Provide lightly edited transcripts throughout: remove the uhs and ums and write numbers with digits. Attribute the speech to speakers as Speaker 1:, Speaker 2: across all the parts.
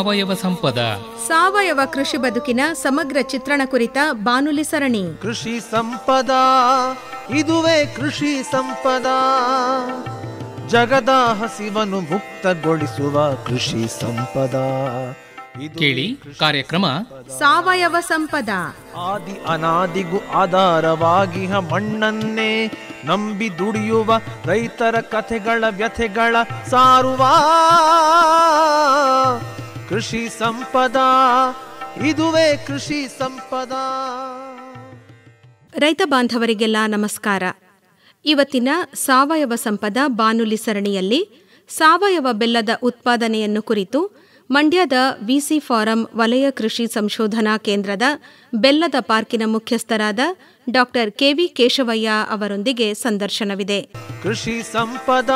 Speaker 1: ಸಾವಯವ ಸಂಪದ.
Speaker 2: ಸಾವಯವ ಕೃಷಿ ಬದುಕಿನ ಸಮಗ್ರ ಚಿತ್ರಣ ಕುರಿತ ಬಾನುಲಿ ಸರಣಿ
Speaker 3: ಕೃಷಿ ಸಂಪದ, ಇದುವೇ ಕೃಷಿ ಸಂಪದ. ಜಗದ ಹಸಿವನ್ನು ಮುಕ್ತಗೊಳಿಸುವ ಕೃಷಿ ಸಂಪದ.
Speaker 1: ಕೇಳಿ ಕಾರ್ಯಕ್ರಮ
Speaker 2: ಸಾವಯವ ಸಂಪದ.
Speaker 3: ಆದಿ ಅನಾದಿಗೂ ಆಧಾರವಾಗಿ ಮಣ್ಣನ್ನೇ ನಂಬಿ ದುಡಿಯುವ ರೈತರ ಕಥೆಗಳ ವ್ಯಥೆಗಳ ಸಾರುವ ಕೃಷಿ ಸಂಪದ, ಇದುವೇ ಕೃಷಿ ಸಂಪದ.
Speaker 2: ರೈತ ಬಾಂಧವರಿಗೆಲ್ಲ ನಮಸ್ಕಾರ. ಇವತ್ತಿನ ಸಾವಯವ ಸಂಪದ ಬಾನುಲಿ ಸರಣಿಯಲ್ಲಿ ಸಾವಯವ ಬೆಲ್ಲದ ಉತ್ಪಾದನೆಯನ್ನು ಕುರಿತು ಮಂಡ್ಯದ ವಿಸಿ ಫಾರಂ ವಲಯ ಕೃಷಿ ಸಂಶೋಧನಾ ಕೇಂದ್ರದ ಬೆಲ್ಲದ ಪಾರ್ಕಿನ ಮುಖ್ಯಸ್ಥರಾದ ಡಾ ಕೆವಿ ಕೇಶವಯ್ಯ ಅವರೊಂದಿಗೆ ಸಂದರ್ಶನವಿದೆ.
Speaker 3: ಕೃಷಿ ಸಂಪದ,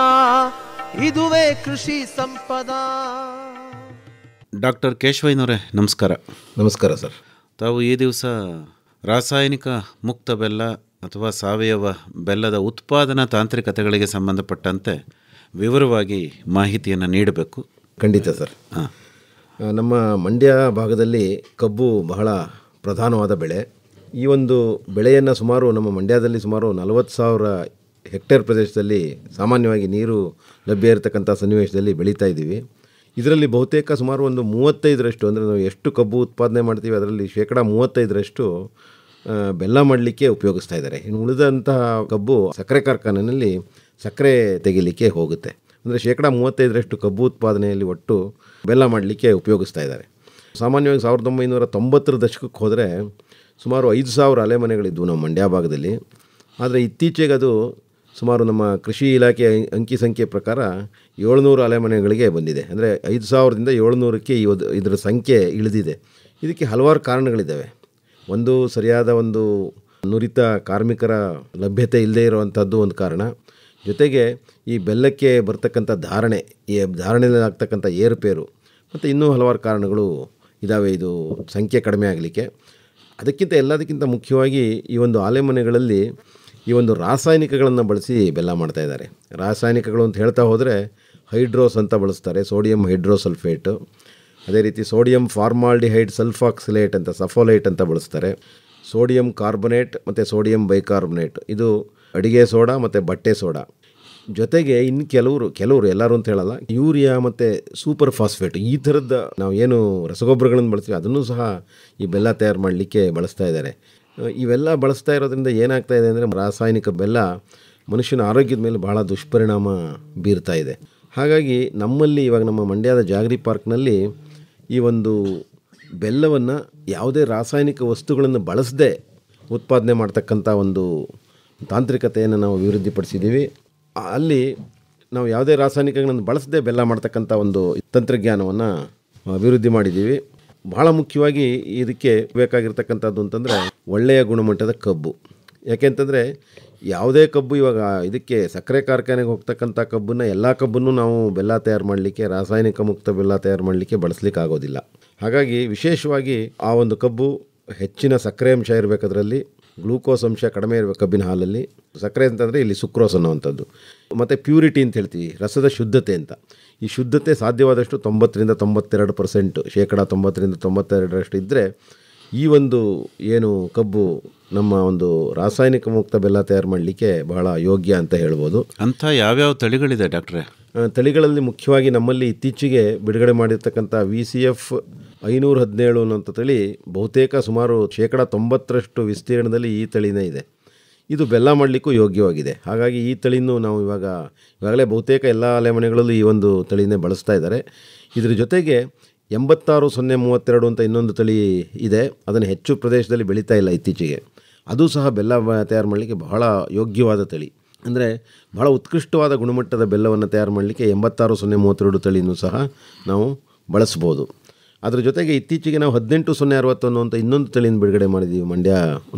Speaker 3: ಇದುವೇ ಕೃಷಿ ಸಂಪದ.
Speaker 4: ಡಾಕ್ಟರ್ ಕೇಶವಯ್ಯನವರೇ ನಮಸ್ಕಾರ.
Speaker 5: ನಮಸ್ಕಾರ ಸರ್.
Speaker 4: ತಾವು ಈ ದಿವಸ ರಾಸಾಯನಿಕ ಮುಕ್ತ ಬೆಲ್ಲ ಅಥವಾ ಸಾವಯವ ಬೆಲ್ಲದ ಉತ್ಪಾದನಾ ತಾಂತ್ರಿಕತೆಗಳಿಗೆ ಸಂಬಂಧಪಟ್ಟಂತೆ ವಿವರವಾಗಿ ಮಾಹಿತಿಯನ್ನು ನೀಡಬೇಕು.
Speaker 5: ಖಂಡಿತ ಸರ್. ನಮ್ಮ ಮಂಡ್ಯ ಭಾಗದಲ್ಲಿ ಕಬ್ಬು ಬಹಳ ಪ್ರಧಾನವಾದ ಬೆಳೆ. ಈ ಒಂದು ಬೆಳೆಯನ್ನು ಸುಮಾರು ನಮ್ಮ ಮಂಡ್ಯದಲ್ಲಿ ಸುಮಾರು 40,000 ಹೆಕ್ಟೇರ್ ಪ್ರದೇಶದಲ್ಲಿ ಸಾಮಾನ್ಯವಾಗಿ ನೀರು ಲಭ್ಯ ಇರತಕ್ಕಂಥ ಸನ್ನಿವೇಶದಲ್ಲಿ ಬೆಳೀತಾ ಇದ್ದೀವಿ. ಇದರಲ್ಲಿ ಬಹುತೇಕ ಸುಮಾರು ಒಂದು 35% ಅಂದರೆ ನಾವು ಎಷ್ಟು ಕಬ್ಬು ಉತ್ಪಾದನೆ ಮಾಡ್ತೀವಿ ಅದರಲ್ಲಿ 35% ಬೆಲ್ಲ ಮಾಡಲಿಕ್ಕೆ ಉಪಯೋಗಿಸ್ತಾ ಇದ್ದಾರೆ. ಇನ್ನು ಉಳಿದಂತಹ ಕಬ್ಬು ಸಕ್ಕರೆ ಕಾರ್ಖಾನೆಯಲ್ಲಿ ಸಕ್ಕರೆ ತೆಗಿಲಿಕ್ಕೆ ಹೋಗುತ್ತೆ. ಅಂದರೆ 35% ಕಬ್ಬು ಉತ್ಪಾದನೆಯಲ್ಲಿ ಒಟ್ಟು ಬೆಲ್ಲ ಮಾಡಲಿಕ್ಕೆ ಉಪಯೋಗಿಸ್ತಾ ಇದ್ದಾರೆ. ಸಾಮಾನ್ಯವಾಗಿ 1990ರ ದಶಕಕ್ಕೆ ಹೋದರೆ ಸುಮಾರು 5,000 ಅಲೆಮನೆಗಳಿದ್ವು ನಮ್ಮ ಮಂಡ್ಯ ಭಾಗದಲ್ಲಿ. ಆದರೆ ಇತ್ತೀಚೆಗೆ ಅದು ಸುಮಾರು ನಮ್ಮ ಕೃಷಿ ಇಲಾಖೆ ಅಂಕಿ ಸಂಖ್ಯೆ ಪ್ರಕಾರ 700 ಅಲೆಮನೆಗಳಿಗೆ ಬಂದಿದೆ. ಅಂದರೆ 5,000ದಿಂದ 700ಕ್ಕೆ ಇದರ ಸಂಖ್ಯೆ ಇಳಿದಿದೆ. ಇದಕ್ಕೆ ಹಲವಾರು ಕಾರಣಗಳಿದ್ದಾವೆ. ಒಂದು ಸರಿಯಾದ ಒಂದು ನುರಿತ ಕಾರ್ಮಿಕರ ಲಭ್ಯತೆ ಇಲ್ಲದೇ ಇರುವಂಥದ್ದು ಒಂದು ಕಾರಣ. ಜೊತೆಗೆ ಈ ಬೆಲ್ಲಕ್ಕೆ ಬರ್ತಕ್ಕಂಥ ಈ ಧಾರಣೆಯಲ್ಲಿ ಆಗ್ತಕ್ಕಂಥ ಏರುಪೇರು ಮತ್ತು ಇನ್ನೂ ಹಲವಾರು ಕಾರಣಗಳು ಇದ್ದಾವೆ ಇದು ಸಂಖ್ಯೆ ಕಡಿಮೆ ಆಗಲಿಕ್ಕೆ. ಎಲ್ಲದಕ್ಕಿಂತ ಮುಖ್ಯವಾಗಿ ಈ ಒಂದು ಆಲೆಮನೆಗಳಲ್ಲಿ ಈ ಒಂದು ರಾಸಾಯನಿಕಗಳನ್ನು ಬಳಸಿ ಬೆಲ್ಲ ಮಾಡ್ತಾಯಿದ್ದಾರೆ. ರಾಸಾಯನಿಕಗಳು ಅಂತ ಹೇಳ್ತಾ ಹೋದರೆ ಹೈಡ್ರೋಸ್ ಅಂತ ಬಳಸ್ತಾರೆ, ಸೋಡಿಯಂ ಹೈಡ್ರೋಸಲ್ಫೇಟು. ಅದೇ ರೀತಿ ಸೋಡಿಯಂ ಫಾರ್ಮಾಲ್ಡಿಹೈಡ್ ಸಲ್ಫಾಕ್ಸಿಲೇಟ್ ಅಂತ ಸಫೋಲೈಟ್ ಅಂತ ಬಳಸ್ತಾರೆ. ಸೋಡಿಯಂ ಕಾರ್ಬೊನೇಟ್ ಮತ್ತು ಸೋಡಿಯಂ ಬೈಕಾರ್ಬೊನೇಟ್ ಇದು ಅಡಿಗೆ ಸೋಡಾ ಮತ್ತು ಬಟ್ಟೆ ಸೋಡಾ. ಜೊತೆಗೆ ಇನ್ನು ಕೆಲವರು ಎಲ್ಲರೂ ಅಂತ ಹೇಳಲ್ಲ, ಯೂರಿಯಾ ಮತ್ತು ಸೂಪರ್ ಫಾಸ್ಫೇಟ್ ಈ ಥರದ್ದು ನಾವು ಏನು ರಸಗೊಬ್ಬರಗಳನ್ನು ಬಳಸ್ತೀವಿ ಅದನ್ನು ಸಹ ಈ ಬೆಲ್ಲ ತಯಾರು ಮಾಡಲಿಕ್ಕೆ ಬಳಸ್ತಾ ಇದ್ದಾರೆ. ಇವೆಲ್ಲ ಬಳಸ್ತಾ ಇರೋದ್ರಿಂದ ಏನಾಗ್ತಾ ಇದೆ ಅಂದರೆ ರಾಸಾಯನಿಕ ಬೆಲ್ಲ ಮನುಷ್ಯನ ಆರೋಗ್ಯದ ಮೇಲೆ ಬಹಳ ದುಷ್ಪರಿಣಾಮ ಬೀರ್ತಾ ಇದೆ. ಹಾಗಾಗಿ ನಮ್ಮಲ್ಲಿ ಇವಾಗ ನಮ್ಮ ಮಂಡ್ಯದ ಜಾಗರಿ ಪಾರ್ಕ್ನಲ್ಲಿ ಈ ಒಂದು ಬೆಲ್ಲವನ್ನು ಯಾವುದೇ ರಾಸಾಯನಿಕ ವಸ್ತುಗಳನ್ನು ಬಳಸದೆ ಉತ್ಪಾದನೆ ಮಾಡ್ತಕ್ಕಂಥ ಒಂದು ತಾಂತ್ರಿಕತೆಯನ್ನು ನಾವು ಅಭಿವೃದ್ಧಿಪಡಿಸಿದ್ದೀವಿ. ಅಲ್ಲಿ ನಾವು ಯಾವುದೇ ರಾಸಾಯನಿಕಗಳನ್ನು ಬಳಸದೆ ಬೆಲ್ಲ ಮಾಡ್ತಕ್ಕಂಥ ಒಂದು ತಂತ್ರಜ್ಞಾನವನ್ನು ಅಭಿವೃದ್ಧಿ ಮಾಡಿದ್ದೀವಿ. ಬಹಳ ಮುಖ್ಯವಾಗಿ ಇದಕ್ಕೆ ಬೇಕಾಗಿರ್ತಕ್ಕಂಥದ್ದು ಅಂತಂದರೆ ಒಳ್ಳೆಯ ಗುಣಮಟ್ಟದ ಕಬ್ಬು. ಯಾಕೆಂತಂದರೆ ಯಾವುದೇ ಕಬ್ಬು ಇವಾಗ ಇದಕ್ಕೆ ಸಕ್ಕರೆ ಕಾರ್ಖಾನೆಗೆ ಹೋಗ್ತಕ್ಕಂಥ ಕಬ್ಬನ್ನು ಎಲ್ಲ ಕಬ್ಬನ್ನು ನಾವು ಬೆಲ್ಲ ತಯಾರು ಮಾಡಲಿಕ್ಕೆ ರಾಸಾಯನಿಕ ಮುಕ್ತ ಬೆಲ್ಲ ತಯಾರು ಮಾಡಲಿಕ್ಕೆ ಬಳಸಲಿಕ್ಕೆ ಆಗೋದಿಲ್ಲ. ಹಾಗಾಗಿ ವಿಶೇಷವಾಗಿ ಆ ಒಂದು ಕಬ್ಬು ಹೆಚ್ಚಿನ ಸಕ್ಕರೆ ಅಂಶ ಇರಬೇಕು, ಅದರಲ್ಲಿ ಗ್ಲೂಕೋಸ್ ಅಂಶ ಕಡಿಮೆ ಇರಬೇಕು ಕಬ್ಬಿನ ಹಾಲಲ್ಲಿ. ಸಕ್ಕರೆ ಅಂತಂದರೆ ಇಲ್ಲಿ ಸುಕ್ರೋಸ್ ಅನ್ನುವಂಥದ್ದು. ಮತ್ತು ಪ್ಯೂರಿಟಿ ಅಂತ ಹೇಳ್ತೀವಿ, ರಸದ ಶುದ್ಧತೆ ಅಂತ. ಈ ಶುದ್ಧತೆ ಸಾಧ್ಯವಾದಷ್ಟು 90-92%, 90-92% ಇದ್ದರೆ ಈ ಒಂದು ಏನು ಕಬ್ಬು ನಮ್ಮ ಒಂದು ರಾಸಾಯನಿಕ ಮುಕ್ತ ಬೆಲ್ಲ ತಯಾರು ಮಾಡಲಿಕ್ಕೆ ಬಹಳ ಯೋಗ್ಯ ಅಂತ ಹೇಳ್ಬೋದು.
Speaker 4: ಅಂಥ ಯಾವ್ಯಾವ ತಳಿಗಳಿದೆ ಡಾಕ್ಟ್ರೇ?
Speaker 5: ತಳಿಗಳಲ್ಲಿ ಮುಖ್ಯವಾಗಿ ನಮ್ಮಲ್ಲಿ ಇತ್ತೀಚೆಗೆ ಬಿಡುಗಡೆ ಮಾಡಿರ್ತಕ್ಕಂಥ VCF 517 ಅನ್ನೋಂಥ ತಳಿ ಬಹುತೇಕ ಸುಮಾರು 90% ವಿಸ್ತೀರ್ಣದಲ್ಲಿ ಈ ತಳಿನೇ ಇದೆ. ಇದು ಬೆಲ್ಲ ಮಾಡಲಿಕ್ಕೂ ಯೋಗ್ಯವಾಗಿದೆ. ಹಾಗಾಗಿ ಈ ತಳಿನೂ ನಾವು ಇವಾಗಲೇ ಬಹುತೇಕ ಎಲ್ಲ ಅಲೆಮನೆಗಳಲ್ಲೂ ಈ ಒಂದು ತಳಿನೇ ಬಳಸ್ತಾ ಇದ್ದಾರೆ. ಇದರ ಜೊತೆಗೆ 86-032 ಅಂತ ಇನ್ನೊಂದು ತಳಿ ಇದೆ. ಅದನ್ನು ಹೆಚ್ಚು ಪ್ರದೇಶದಲ್ಲಿ ಬೆಳೀತಾ ಇಲ್ಲ ಇತ್ತೀಚೆಗೆ. ಅದು ಸಹ ಬೆಲ್ಲ ತಯಾರು ಮಾಡಲಿಕ್ಕೆ ಬಹಳ ಯೋಗ್ಯವಾದ ತಳಿ. ಅಂದರೆ ಬಹಳ ಉತ್ಕೃಷ್ಟವಾದ ಗುಣಮಟ್ಟದ ಬೆಲ್ಲವನ್ನು ತಯಾರು ಮಾಡಲಿಕ್ಕೆ 86-032 ತಳಿನೂ ಸಹ ನಾವು ಬಳಸ್ಬೋದು. ಅದರ ಜೊತೆಗೆ ಇತ್ತೀಚೆಗೆ ನಾವು 18-060 ಅನ್ನುವಂಥ ಇನ್ನೊಂದು ತಳಿಯನ್ನು ಬಿಡುಗಡೆ ಮಾಡಿದ್ದೀವಿ ಮಂಡ್ಯ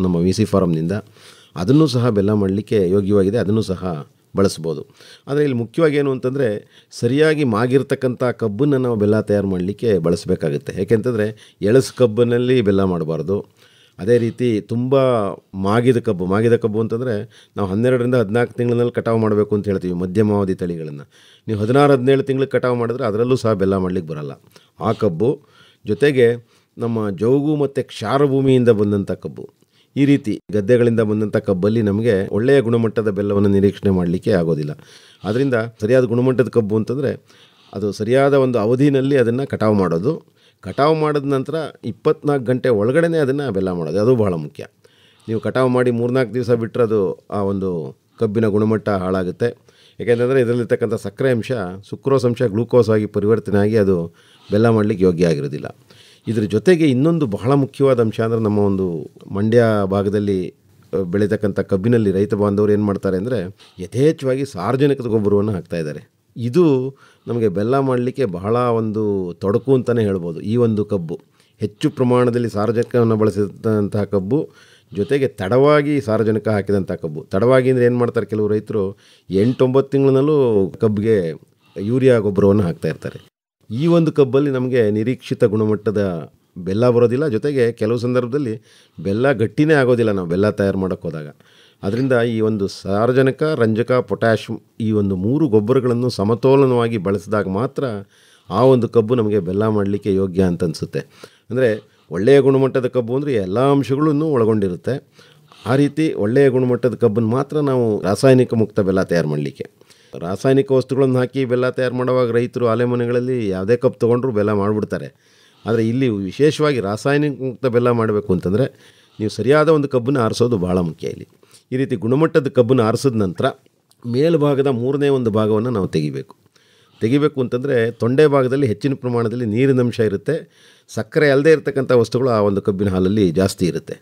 Speaker 5: ನಮ್ಮ VC ಫಾರಮ್ನಿಂದ. ಅದನ್ನು ಸಹ ಬೆಲ್ಲ ಮಾಡಲಿಕ್ಕೆ ಯೋಗ್ಯವಾಗಿದೆ, ಅದನ್ನು ಸಹ ಬಳಸ್ಬೋದು. ಆದರೆ ಇಲ್ಲಿ ಮುಖ್ಯವಾಗಿ ಏನು ಅಂತಂದರೆ ಸರಿಯಾಗಿ ಮಾಗಿರ್ತಕ್ಕಂಥ ಕಬ್ಬನ್ನು ನಾವು ಬೆಲ್ಲ ತಯಾರು ಮಾಡಲಿಕ್ಕೆ ಬಳಸಬೇಕಾಗುತ್ತೆ. ಯಾಕೆಂತಂದರೆ ಎಳಸು ಕಬ್ಬಿನಲ್ಲಿ ಬೆಲ್ಲ ಮಾಡಬಾರ್ದು. ಅದೇ ರೀತಿ ತುಂಬ ಮಾಗಿದ ಕಬ್ಬು ಅಂತಂದರೆ ನಾವು 12ರಿಂದ 14 ತಿಂಗಳಲ್ಲಿ ಕಟಾವು ಮಾಡಬೇಕು ಅಂತ ಹೇಳ್ತೀವಿ ಮಧ್ಯಮಾವಧಿ ತಳಿಗಳನ್ನು. ನೀವು 16-17 ತಿಂಗಳಿಗೆ ಕಟಾವು ಮಾಡಿದ್ರೆ ಅದರಲ್ಲೂ ಸಹ ಬೆಲ್ಲ ಮಾಡಲಿಕ್ಕೆ ಬರಲ್ಲ. ಆ ಕಬ್ಬು ಜೊತೆಗೆ ನಮ್ಮ ಜೌಗು ಮತ್ತು ಕ್ಷಾರ ಭೂಮಿಯಿಂದ ಬಂದಂಥ ಕಬ್ಬು, ಈ ರೀತಿ ಗದ್ದೆಗಳಿಂದ ಬಂದಂಥ ಕಬ್ಬಲ್ಲಿ ನಮಗೆ ಒಳ್ಳೆಯ ಗುಣಮಟ್ಟದ ಬೆಲ್ಲವನ್ನು ನಿರೀಕ್ಷಣೆ ಮಾಡಲಿಕ್ಕೆ ಆಗೋದಿಲ್ಲ. ಆದ್ದರಿಂದ ಸರಿಯಾದ ಗುಣಮಟ್ಟದ ಕಬ್ಬು ಅಂತಂದರೆ ಅದು ಸರಿಯಾದ ಒಂದು ಅವಧಿನಲ್ಲಿ ಅದನ್ನು ಕಟಾವು ಮಾಡೋದು. ಕಟಾವು ಮಾಡಿದ ನಂತರ 24 ಗಂಟೆ ಒಳಗಡೆ ಅದನ್ನು ಬೆಲ್ಲ ಮಾಡೋದು, ಅದು ಬಹಳ ಮುಖ್ಯ. ನೀವು ಕಟಾವು ಮಾಡಿ 3-4 ದಿವಸ ಬಿಟ್ಟರೆ ಅದು ಆ ಒಂದು ಕಬ್ಬಿನ ಗುಣಮಟ್ಟ ಹಾಳಾಗುತ್ತೆ. ಏಕೆಂದರೆ ಇದರಲ್ಲಿರ್ತಕ್ಕಂಥ ಸಕ್ಕರೆ ಅಂಶ ಸುಕ್ರೋಸ್ ಅಂಶ ಗ್ಲೂಕೋಸ್ ಆಗಿ ಪರಿವರ್ತನೆ ಆಗಿ ಅದು ಬೆಲ್ಲ ಮಾಡಲಿಕ್ಕೆ ಯೋಗ್ಯ ಆಗಿರೋದಿಲ್ಲ. ಇದ್ರ ಜೊತೆಗೆ ಇನ್ನೊಂದು ಬಹಳ ಮುಖ್ಯವಾದ ಅಂಶ ಅಂದರೆ ನಮ್ಮ ಒಂದು ಮಂಡ್ಯ ಭಾಗದಲ್ಲಿ ಬೆಳೀತಕ್ಕಂಥ ಕಬ್ಬಿನಲ್ಲಿ ರೈತ ಬಾಂಧವರು ಏನು ಮಾಡ್ತಾರೆ ಅಂದರೆ ಯಥೇಚ್ಛವಾಗಿ ಸಾರ್ವಜನಿಕ ಗೊಬ್ಬರವನ್ನು ಹಾಕ್ತಾಯಿದ್ದಾರೆ. ಇದು ನಮಗೆ ಬೆಲ್ಲ ಮಾಡಲಿಕ್ಕೆ ಬಹಳ ಒಂದು ತೊಡಕು ಅಂತಲೇ ಹೇಳ್ಬೋದು. ಈ ಒಂದು ಕಬ್ಬು ಹೆಚ್ಚು ಪ್ರಮಾಣದಲ್ಲಿ ಸಾರಜನಕವನ್ನು ಬಳಸಿದಂತಹ ಕಬ್ಬು, ಜೊತೆಗೆ ತಡವಾಗಿ ಸಾರಜನಕ ಹಾಕಿದಂಥ ಕಬ್ಬು. ತಡವಾಗಿ ಅಂದರೆ ಏನು ಮಾಡ್ತಾರೆ, ಕೆಲವು ರೈತರು 8-9 ತಿಂಗಳಿನಲ್ಲೂ ಕಬ್ಬಿಗೆ ಯೂರಿಯಾ ಗೊಬ್ಬರವನ್ನು ಹಾಕ್ತಾಯಿರ್ತಾರೆ. ಈ ಒಂದು ಕಬ್ಬಲ್ಲಿ ನಮಗೆ ನಿರೀಕ್ಷಿತ ಗುಣಮಟ್ಟದ ಬೆಲ್ಲ ಬರೋದಿಲ್ಲ. ಜೊತೆಗೆ ಕೆಲವು ಸಂದರ್ಭದಲ್ಲಿ ಬೆಲ್ಲ ಗಟ್ಟಿನೇ ಆಗೋದಿಲ್ಲ ನಾವು ಬೆಲ್ಲ ತಯಾರು ಮಾಡೋಕ್ಕೆ ಹೋದಾಗ. ಅದರಿಂದ ಈ ಒಂದು ಸಾರಜನಕ, ರಂಜಕ, ಪೊಟ್ಯಾಷ್ ಈ ಒಂದು 3 ಗೊಬ್ಬರಗಳನ್ನು ಸಮತೋಲನವಾಗಿ ಬಳಸಿದಾಗ ಮಾತ್ರ ಆ ಒಂದು ಕಬ್ಬು ನಮಗೆ ಬೆಲ್ಲ ಮಾಡಲಿಕ್ಕೆ ಯೋಗ್ಯ ಅಂತ ಅನಿಸುತ್ತೆ. ಅಂದರೆ ಒಳ್ಳೆಯ ಗುಣಮಟ್ಟದ ಕಬ್ಬು ಅಂದರೆ ಎಲ್ಲ ಅಂಶಗಳನ್ನು ಒಳಗೊಂಡಿರುತ್ತೆ. ಆ ರೀತಿ ಒಳ್ಳೆಯ ಗುಣಮಟ್ಟದ ಕಬ್ಬನ್ನು ಮಾತ್ರ ನಾವು ರಾಸಾಯನಿಕ ಮುಕ್ತ ಬೆಲ್ಲ ತಯಾರು ಮಾಡಲಿಕ್ಕೆ. ರಾಸಾಯನಿಕ ವಸ್ತುಗಳನ್ನು ಹಾಕಿ ಬೆಲ್ಲ ತಯಾರು ಮಾಡುವಾಗ ರೈತರು ಆಲೆ ಮನೆಗಳಲ್ಲಿ ಯಾವುದೇ ಕಬ್ಬು ತೊಗೊಂಡ್ರು ಬೆಲ್ಲ ಮಾಡಿಬಿಡ್ತಾರೆ. ಆದರೆ ಇಲ್ಲಿ ವಿಶೇಷವಾಗಿ ರಾಸಾಯನಿಕ ಮುಕ್ತ ಬೆಲ್ಲ ಮಾಡಬೇಕು ಅಂತಂದರೆ ನೀವು ಸರಿಯಾದ ಒಂದು ಕಬ್ಬನ್ನು ಆರಿಸೋದು ಬಹಳ ಮುಖ್ಯ. ಇಲ್ಲಿ ಈ ರೀತಿ ಗುಣಮಟ್ಟದ ಕಬ್ಬನ್ನು ಆರಿಸಿದ ನಂತರ ಮೇಲ್ಭಾಗದ 3ನೇ ಒಂದು ಭಾಗವನ್ನು ನಾವು ತೆಗಿಬೇಕು ಅಂತಂದರೆ ತೊಂಡೆ ಭಾಗದಲ್ಲಿ ಹೆಚ್ಚಿನ ಪ್ರಮಾಣದಲ್ಲಿ ನೀರಿನಂಶ ಇರುತ್ತೆ. ಸಕ್ಕರೆ ಅಲ್ಲದೆ ಇರತಕ್ಕಂಥ ವಸ್ತುಗಳು ಆ ಒಂದು ಕಬ್ಬಿನ ಹಾಲಲ್ಲಿ ಜಾಸ್ತಿ ಇರುತ್ತೆ.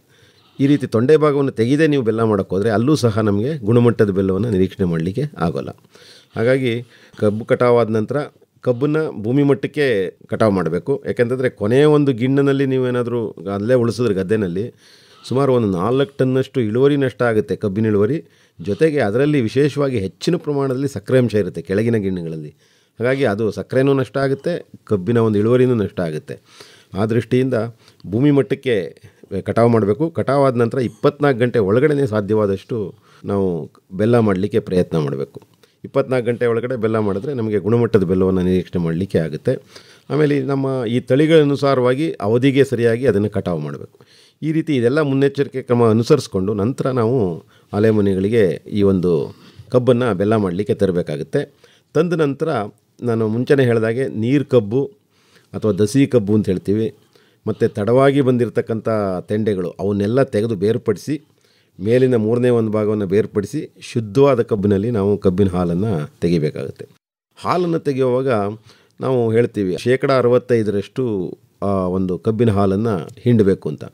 Speaker 5: ಈ ರೀತಿ ತೊಂಡೆ ಭಾಗವನ್ನು ತೆಗೆದೇ ನೀವು ಬೆಲ್ಲ ಮಾಡೋಕ್ಕೆ ಹೋದರೆ ಅಲ್ಲೂ ಸಹ ನಮಗೆ ಗುಣಮಟ್ಟದ ಬೆಲ್ಲವನ್ನು ನಿರೀಕ್ಷಣೆ ಮಾಡಲಿಕ್ಕೆ ಆಗೋಲ್ಲ. ಹಾಗಾಗಿ ಕಬ್ಬು ಕಟಾವಾದ ನಂತರ ಕಬ್ಬನ್ನು ಭೂಮಿ ಮಟ್ಟಕ್ಕೆ ಕಟಾವು ಮಾಡಬೇಕು. ಯಾಕೆಂತಂದರೆ ಕೊನೆಯ ಒಂದು ಗಿಣ್ಣಿನಲ್ಲಿ ನೀವೇನಾದರೂ ಅಲ್ಲೇ ಉಳಿಸಿದ್ರೆ ಗದ್ದೆನಲ್ಲಿ ಸುಮಾರು ಒಂದು 4 ಟನ್ನಷ್ಟು ಇಳುವರಿ ನಷ್ಟ ಆಗುತ್ತೆ, ಕಬ್ಬಿನ ಇಳುವರಿ. ಜೊತೆಗೆ ಅದರಲ್ಲಿ ವಿಶೇಷವಾಗಿ ಹೆಚ್ಚಿನ ಪ್ರಮಾಣದಲ್ಲಿ ಸಕ್ಕರೆ ಅಂಶ ಇರುತ್ತೆ ಕೆಳಗಿನ ಗಿಣ್ಣುಗಳಲ್ಲಿ. ಹಾಗಾಗಿ ಅದು ಸಕ್ಕರೆನೂ ನಷ್ಟ ಆಗುತ್ತೆ, ಕಬ್ಬಿನ ಒಂದು ಇಳುವರಿನೂ ನಷ್ಟ ಆಗುತ್ತೆ. ಆ ದೃಷ್ಟಿಯಿಂದ ಭೂಮಿ ಮಟ್ಟಕ್ಕೆ ಕಟಾವು ಮಾಡಬೇಕು. ಕಟಾವಾದ ನಂತರ 24 ಗಂಟೆ ಒಳಗಡೆ ಸಾಧ್ಯವಾದಷ್ಟು ನಾವು ಬೆಲ್ಲ ಮಾಡಲಿಕ್ಕೆ ಪ್ರಯತ್ನ ಮಾಡಬೇಕು. 24 ಗಂಟೆ ಒಳಗಡೆ ಬೆಲ್ಲ ಮಾಡಿದ್ರೆ ನಮಗೆ ಗುಣಮಟ್ಟದ ಬೆಲ್ಲವನ್ನು ನಿರೀಕ್ಷಣೆ ಮಾಡಲಿಕ್ಕೆ ಆಗುತ್ತೆ. ಆಮೇಲೆ ನಮ್ಮ ಈ ತಳಿಗಳನುಸಾರವಾಗಿ ಅವಧಿಗೆ ಸರಿಯಾಗಿ ಅದನ್ನು ಕಟಾವು ಮಾಡಬೇಕು. ಈ ರೀತಿ ಇದೆಲ್ಲ ಮುನ್ನೆಚ್ಚರಿಕೆ ಕ್ರಮ ಅನುಸರಿಸ್ಕೊಂಡು ನಂತರ ನಾವು ಆಲೆ ಮನೆಗಳಿಗೆ ಈ ಒಂದು ಕಬ್ಬನ್ನು ಬೆಲ್ಲ ಮಾಡಲಿಕ್ಕೆ ತರಬೇಕಾಗುತ್ತೆ. ತಂದ ನಂತರ ನಾನು ಮುಂಚೆನೇ ಹೇಳಿದಾಗೆ ನೀರು ಕಬ್ಬು ಅಥವಾ ದಸಿ ಕಬ್ಬು ಅಂತ ಹೇಳ್ತೀವಿ, ಮತ್ತು ತಡವಾಗಿ ಬಂದಿರತಕ್ಕಂಥ ತೆಂಡೆಗಳು ಅವನ್ನೆಲ್ಲ ತೆಗೆದು ಬೇರ್ಪಡಿಸಿ ಮೇಲಿನ 3ನೇ ಒಂದು ಭಾಗವನ್ನು ಬೇರ್ಪಡಿಸಿ ಶುದ್ಧವಾದ ಕಬ್ಬಿನಲ್ಲಿ ನಾವು ಕಬ್ಬಿನ ಹಾಲನ್ನು ತೆಗಿಬೇಕಾಗುತ್ತೆ. ಹಾಲನ್ನು ತೆಗೆಯುವಾಗ ನಾವು ಹೇಳ್ತೀವಿ 65% ಒಂದು ಕಬ್ಬಿನ ಹಾಲನ್ನು ಹಿಂಡಬೇಕು ಅಂತ.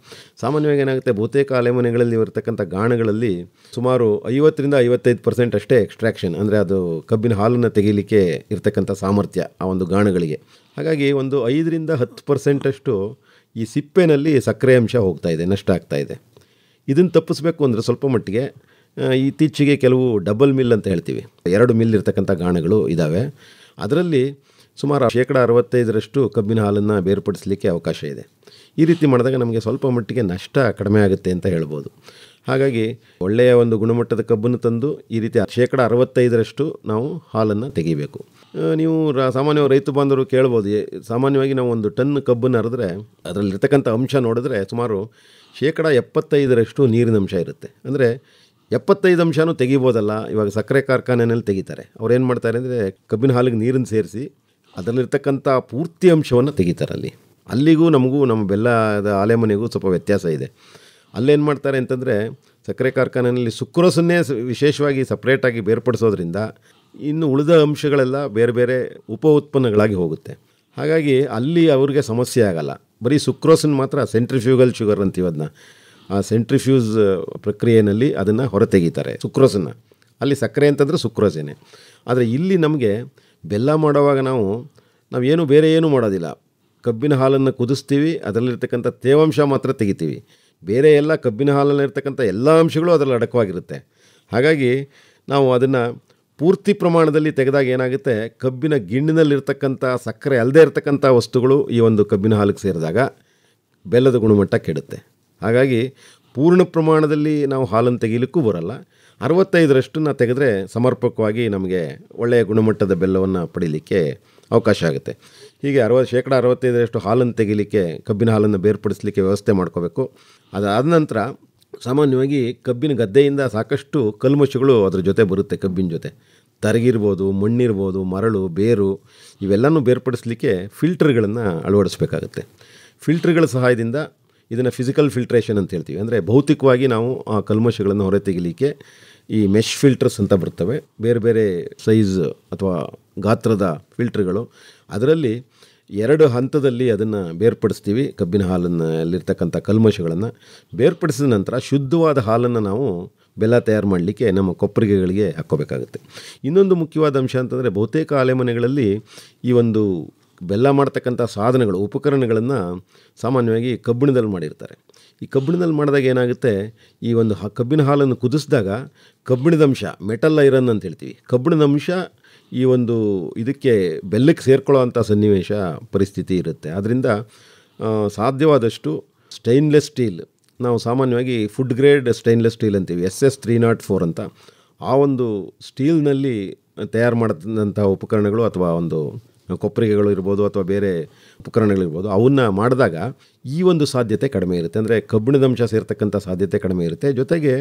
Speaker 5: ಸಾಮಾನ್ಯವಾಗಿ ಏನಾಗುತ್ತೆ, ಬಹುತೇಕ ಅಲೆಮನೆಗಳಲ್ಲಿ ಇರತಕ್ಕಂಥ ಗಾಣಗಳಲ್ಲಿ ಸುಮಾರು 50-55% ಅಷ್ಟೇ ಎಕ್ಸ್ಟ್ರಾಕ್ಷನ್, ಅಂದರೆ ಅದು ಕಬ್ಬಿನ ಹಾಲನ್ನು ತೆಗೀಲಿಕ್ಕೆ ಇರತಕ್ಕಂಥ ಸಾಮರ್ಥ್ಯ ಆ ಒಂದು ಗಾಣಗಳಿಗೆ. ಹಾಗಾಗಿ ಒಂದು 5-10% ಈ ಸಿಪ್ಪೆನಲ್ಲಿ ಸಕ್ಕರೆ ಅಂಶ ಹೋಗ್ತಾಯಿದೆ, ನಷ್ಟ ಆಗ್ತಾಯಿದೆ. ಇದನ್ನು ತಪ್ಪಿಸ್ಬೇಕು ಅಂದರೆ ಸ್ವಲ್ಪ ಮಟ್ಟಿಗೆ ಇತ್ತೀಚೆಗೆ ಕೆಲವು ಡಬಲ್ ಮಿಲ್ ಅಂತ ಹೇಳ್ತೀವಿ, 2 ಮಿಲ್ ಇರ್ತಕ್ಕಂಥ ಗಾಣಗಳು ಇದ್ದಾವೆ. ಅದರಲ್ಲಿ ಸುಮಾರು 65% ಕಬ್ಬಿನ ಹಾಲನ್ನು ಬೇರ್ಪಡಿಸಲಿಕ್ಕೆ ಅವಕಾಶ ಇದೆ. ಈ ರೀತಿ ಮಾಡಿದಾಗ ನಮಗೆ ಸ್ವಲ್ಪ ಮಟ್ಟಿಗೆ ನಷ್ಟ ಕಡಿಮೆ ಆಗುತ್ತೆ ಅಂತ ಹೇಳ್ಬೋದು. ಹಾಗಾಗಿ ಒಳ್ಳೆಯ ಒಂದು ಗುಣಮಟ್ಟದ ಕಬ್ಬನ್ನು ತಂದು ಈ ರೀತಿ 65% ನಾವು ಹಾಲನ್ನು ತೆಗಿಬೇಕು. ನೀವು ಸಾಮಾನ್ಯವಾಗಿ ರೈತ ಬಾಂಧವರು ಕೇಳ್ಬೋದು, ಸಾಮಾನ್ಯವಾಗಿ ನಾವು 1 ಟನ್ ಕಬ್ಬನ್ನು ಅರೆದ್ರೆ ಅದರಲ್ಲಿರ್ತಕ್ಕಂಥ ಅಂಶ ನೋಡಿದ್ರೆ ಸುಮಾರು 75% ನೀರಿನ ಅಂಶ ಇರುತ್ತೆ. ಅಂದರೆ 75 ಅಂಶನೂ ತೆಗಿಬೋದಲ್ಲ. ಇವಾಗ ಸಕ್ಕರೆ ಕಾರ್ಖಾನೆಯಲ್ಲಿ ತೆಗಿತಾರೆ. ಅವ್ರು ಏನು ಮಾಡ್ತಾರೆ ಅಂದರೆ ಕಬ್ಬಿನ ಹಾಲಿಗೆ ನೀರನ್ನು ಸೇರಿಸಿ ಅದರಲ್ಲಿರ್ತಕ್ಕಂಥ ಪೂರ್ತಿ ಅಂಶವನ್ನು ತೆಗಿತಾರೆ. ಅಲ್ಲಿಗೂ ನಮಗೂ ನಮ್ಮ ಬೆಲ್ಲದ ಆಲೆ ಮನೆಗೂ ಸ್ವಲ್ಪ ವ್ಯತ್ಯಾಸ ಇದೆ. ಅಲ್ಲೇನು ಮಾಡ್ತಾರೆ ಅಂತಂದರೆ ಸಕ್ಕರೆ ಕಾರ್ಖಾನೆಯಲ್ಲಿ ಸುಕ್ರೋಸನ್ನೇ ವಿಶೇಷವಾಗಿ ಸಪ್ರೇಟಾಗಿ ಬೇರ್ಪಡಿಸೋದ್ರಿಂದ ಇನ್ನು ಉಳಿದ ಅಂಶಗಳೆಲ್ಲ ಬೇರೆ ಬೇರೆ ಉಪ ಉತ್ಪನ್ನಗಳಾಗಿ ಹೋಗುತ್ತೆ. ಹಾಗಾಗಿ ಅಲ್ಲಿ ಅವ್ರಿಗೆ ಸಮಸ್ಯೆ ಆಗಲ್ಲ. ಬರೀ ಸುಕ್ರೋಸನ್ನು ಮಾತ್ರ ಸೆಂಟ್ರಿಫ್ಯೂಗಲ್ ಶುಗರ್ ಅಂತೀವಿ ಅದನ್ನ, ಆ ಸೆಂಟ್ರಿಫ್ಯೂಸ್ ಪ್ರಕ್ರಿಯೆಯಲ್ಲಿ ಅದನ್ನು ಹೊರತೆಗೀತಾರೆ ಸುಕ್ರೋಸನ್ನು. ಅಲ್ಲಿ ಸಕ್ಕರೆ ಅಂತಂದರೆ ಸುಕ್ರೋಸೇನೆ. ಆದರೆ ಇಲ್ಲಿ ನಮಗೆ ಬೆಲ್ಲ ಮಾಡುವಾಗ ನಾವೇನು ಬೇರೆ ಏನೂ ಮಾಡೋದಿಲ್ಲ. ಕಬ್ಬಿನ ಹಾಲನ್ನು ಕುದಿಸ್ತೀವಿ, ಅದರಲ್ಲಿರ್ತಕ್ಕಂಥ ತೇವಾಂಶ ಮಾತ್ರ ತೆಗಿತೀವಿ. ಬೇರೆ ಎಲ್ಲ ಕಬ್ಬಿನ ಹಾಲಲ್ಲಿರ್ತಕ್ಕಂಥ ಎಲ್ಲ ಅಂಶಗಳು ಅದರಲ್ಲಿ ಅಡಕವಾಗಿರುತ್ತೆ. ಹಾಗಾಗಿ ನಾವು ಅದನ್ನು ಪೂರ್ತಿ ಪ್ರಮಾಣದಲ್ಲಿ ತೆಗೆದಾಗ ಏನಾಗುತ್ತೆ, ಕಬ್ಬಿನ ಗಿಣ್ಣಿನಲ್ಲಿರ್ತಕ್ಕಂಥ ಸಕ್ಕರೆ ಅಲ್ಲದೆ ಇರತಕ್ಕಂಥ ವಸ್ತುಗಳು ಈ ಒಂದು ಕಬ್ಬಿನ ಹಾಲಿಗೆ ಸೇರಿದಾಗ ಬೆಲ್ಲದ ಗುಣಮಟ್ಟ ಕೆಡುತ್ತೆ. ಹಾಗಾಗಿ ಪೂರ್ಣ ಪ್ರಮಾಣದಲ್ಲಿ ನಾವು ಹಾಲನ್ನು ತೆಗೀಲಿಕ್ಕೂ ಬರಲ್ಲ. 65% ತೆಗೆದ್ರೆ ಸಮರ್ಪಕವಾಗಿ ನಮಗೆ ಒಳ್ಳೆಯ ಗುಣಮಟ್ಟದ ಬೆಲ್ಲವನ್ನು ಪಡೀಲಿಕ್ಕೆ ಅವಕಾಶ ಆಗುತ್ತೆ. ಹೀಗೆ 65% ಹಾಲನ್ನು ತೆಗಿಲಿಕ್ಕೆ ಕಬ್ಬಿನ ಹಾಲನ್ನು ಬೇರ್ಪಡಿಸಲಿಕ್ಕೆ ವ್ಯವಸ್ಥೆ ಮಾಡ್ಕೋಬೇಕು. ಅದಾದ ನಂತರ ಸಾಮಾನ್ಯವಾಗಿ ಕಬ್ಬಿನ ಗದ್ದೆಯಿಂದ ಸಾಕಷ್ಟು ಕಲ್ಮಶಗಳು ಅದರ ಜೊತೆ ಬರುತ್ತೆ. ಕಬ್ಬಿನ ಜೊತೆ ತರಗಿರ್ಬೋದು, ಮಣ್ಣಿರ್ಬೋದು, ಮರಳು, ಬೇರು ಇವೆಲ್ಲನೂ ಬೇರ್ಪಡಿಸಲಿಕ್ಕೆ ಫಿಲ್ಟರ್ಗಳನ್ನು ಅಳವಡಿಸಬೇಕಾಗುತ್ತೆ. ಫಿಲ್ಟರ್ಗಳ ಸಹಾಯದಿಂದ ಇದನ್ನು ಫಿಸಿಕಲ್ ಫಿಲ್ಟ್ರೇಷನ್ ಅಂತ ಹೇಳ್ತೀವಿ. ಅಂದರೆ ಭೌತಿಕವಾಗಿ ನಾವು ಆ ಕಲ್ಮಶಗಳನ್ನು ಹೊರತೆಗಿಲಿಕ್ಕೆ ಈ ಮೆಶ್ ಫಿಲ್ಟರ್ಸ್ ಅಂತ ಬರ್ತವೆ, ಬೇರೆ ಬೇರೆ ಸೈಜ್ ಅಥವಾ ಗಾತ್ರದ ಫಿಲ್ಟರ್ಗಳು. ಅದರಲ್ಲಿ 2 ಹಂತದಲ್ಲಿ ಅದನ್ನು ಬೇರ್ಪಡಿಸ್ತೀವಿ. ಕಬ್ಬಿನ ಹಾಲನ್ನಲ್ಲಿರ್ತಕ್ಕಂಥ ಕಲ್ಮಶಗಳನ್ನು ಬೇರ್ಪಡಿಸಿದ ನಂತರ ಶುದ್ಧವಾದ ಹಾಲನ್ನು ನಾವು ಬೆಲ್ಲ ತಯಾರು ಮಾಡಲಿಕ್ಕೆ ನಮ್ಮ ಕೊಪ್ಪರಿಗೆಗಳಿಗೆ ಹಾಕ್ಕೋಬೇಕಾಗುತ್ತೆ. ಇನ್ನೊಂದು ಮುಖ್ಯವಾದ ಅಂಶ ಅಂತಂದರೆ ಬಹುತೇಕ ಆಲೆಮನೆಗಳಲ್ಲಿ ಈ ಒಂದು ಬೆಲ್ಲ ಮಾಡ್ತಕ್ಕಂಥ ಸಾಧನಗಳು, ಉಪಕರಣಗಳನ್ನು ಸಾಮಾನ್ಯವಾಗಿ ಕಬ್ಬಿಣದಲ್ಲಿ ಮಾಡಿರ್ತಾರೆ. ಈ ಕಬ್ಬಿಣದಲ್ಲಿ ಮಾಡಿದಾಗ ಏನಾಗುತ್ತೆ, ಈ ಒಂದು ಕಬ್ಬಿನ ಹಾಲನ್ನು ಕುದಿಸಿದಾಗ ಕಬ್ಬಿಣದ ಅಂಶ, ಮೆಟಲ್ ಐರನ್ ಅಂತ ಹೇಳ್ತೀವಿ, ಕಬ್ಬಿಣದ ಅಂಶ ಈ ಒಂದು ಇದಕ್ಕೆ ಬೆಲ್ಲಕ್ಕೆ ಸೇರ್ಕೊಳ್ಳೋ ಅಂಥ ಸನ್ನಿವೇಶ ಪರಿಸ್ಥಿತಿ ಇರುತ್ತೆ. ಆದ್ದರಿಂದ ಸಾಧ್ಯವಾದಷ್ಟು ಸ್ಟೈನ್ಲೆಸ್ ಸ್ಟೀಲ್, ನಾವು ಸಾಮಾನ್ಯವಾಗಿ ಫುಡ್ ಗ್ರೇಡ್ ಸ್ಟೈನ್ಲೆಸ್ ಸ್ಟೀಲ್ ಅಂತೀವಿ, SS 304 ಅಂತ, ಆ ಒಂದು ಸ್ಟೀಲ್ನಲ್ಲಿ ತಯಾರು ಮಾಡಿದಂಥ ಉಪಕರಣಗಳು ಅಥವಾ ಒಂದು ಕೊಪ್ಪರಿಗೆಗಳು ಇರ್ಬೋದು ಅಥವಾ ಬೇರೆ ಉಪಕರಣಗಳಿರ್ಬೋದು, ಅವನ್ನ ಮಾಡಿದಾಗ ಈ ಒಂದು ಸಾಧ್ಯತೆ ಕಡಿಮೆ ಇರುತ್ತೆ. ಅಂದರೆ ಕಬ್ಬಿಣದ ಅಂಶ ಸೇರ್ತಕ್ಕಂಥ ಸಾಧ್ಯತೆ ಕಡಿಮೆ ಇರುತ್ತೆ. ಜೊತೆಗೆ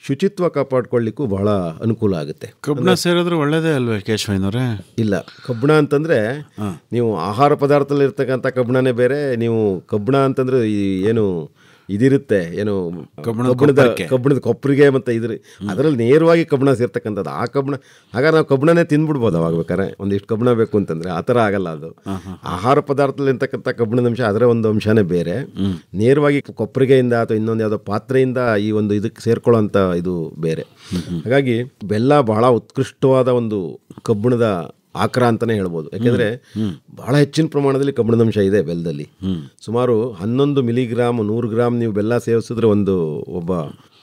Speaker 5: ಶುಚಿತ್ವ ಕಾಪಾಡ್ಕೊಳ್ಳಿಕ್ಕೂ ಬಹಳ ಅನುಕೂಲ ಆಗುತ್ತೆ.
Speaker 4: ಕಬ್ಬಿಣ ಸೇರಿದ್ರೆ ಒಳ್ಳೆಯದೇ ಅಲ್ವೇ ಕೇಶವಯ್ಯನವರೇ?
Speaker 5: ಇಲ್ಲ, ಕಬ್ಬಿಣ ಅಂತಂದರೆ ನೀವು ಆಹಾರ ಪದಾರ್ಥದಲ್ಲಿ ಇರ್ತಕ್ಕಂಥ ಕಬ್ಬಿಣನೇ ಬೇರೆ. ನೀವು ಕಬ್ಬಿಣ ಅಂತಂದರೆ ಏನು ಇದಿರುತ್ತೆ, ಏನು ಕಬ್ಬಿಣದ ಕೊಪ್ಪರಿಗೆ ಮತ್ತು ಅದರಲ್ಲಿ ನೇರವಾಗಿ ಕಬ್ಬಿಣ ಸೇರ್ತಕ್ಕಂಥದ್ದು. ಆ ಕಬ್ಬಿಣ ಹಾಗಾದ್ರೆ ನಾವು ಕಬ್ಬಿಣನೇ ತಿಂದ್ಬಿಡ್ಬೋದು ಅವಾಗ ಬೇಕಾರೆ, ಒಂದಿಷ್ಟು ಕಬ್ಬಿಣ ಬೇಕು ಅಂತಂದರೆ. ಆ ಥರ ಆಗಲ್ಲ. ಅದು ಆಹಾರ ಪದಾರ್ಥದಲ್ಲಿ ಇರ್ತಕ್ಕಂಥ ಕಬ್ಬಿಣದ ಅಂಶ ಅದರ ಒಂದು ಅಂಶನೇ ಬೇರೆ. ನೇರವಾಗಿ ಕೊಪ್ಪರಿಗೆಯಿಂದ ಅಥವಾ ಇನ್ನೊಂದು ಯಾವುದೋ ಪಾತ್ರೆಯಿಂದ ಈ ಒಂದು ಇದಕ್ಕೆ ಸೇರ್ಕೊಳ್ಳೋಂಥ ಇದು ಬೇರೆ. ಹಾಗಾಗಿ ಬೆಲ್ಲ ಬಹಳ ಉತ್ಕೃಷ್ಟವಾದ ಒಂದು ಕಬ್ಬಿಣದ ಆಕರ ಅಂತಲೇ ಹೇಳ್ಬೋದು. ಯಾಕೆಂದರೆ ಬಹಳ ಹೆಚ್ಚಿನ ಪ್ರಮಾಣದಲ್ಲಿ ಕಬ್ಬಿಣದಂಶ ಇದೆ ಬೆಲ್ಲದಲ್ಲಿ. ಸುಮಾರು 11 ಮಿಲಿಗ್ರಾಮ್ 100 ಗ್ರಾಮ್ ನೀವು ಬೆಲ್ಲ ಸೇವಿಸಿದ್ರೆ ಒಬ್ಬ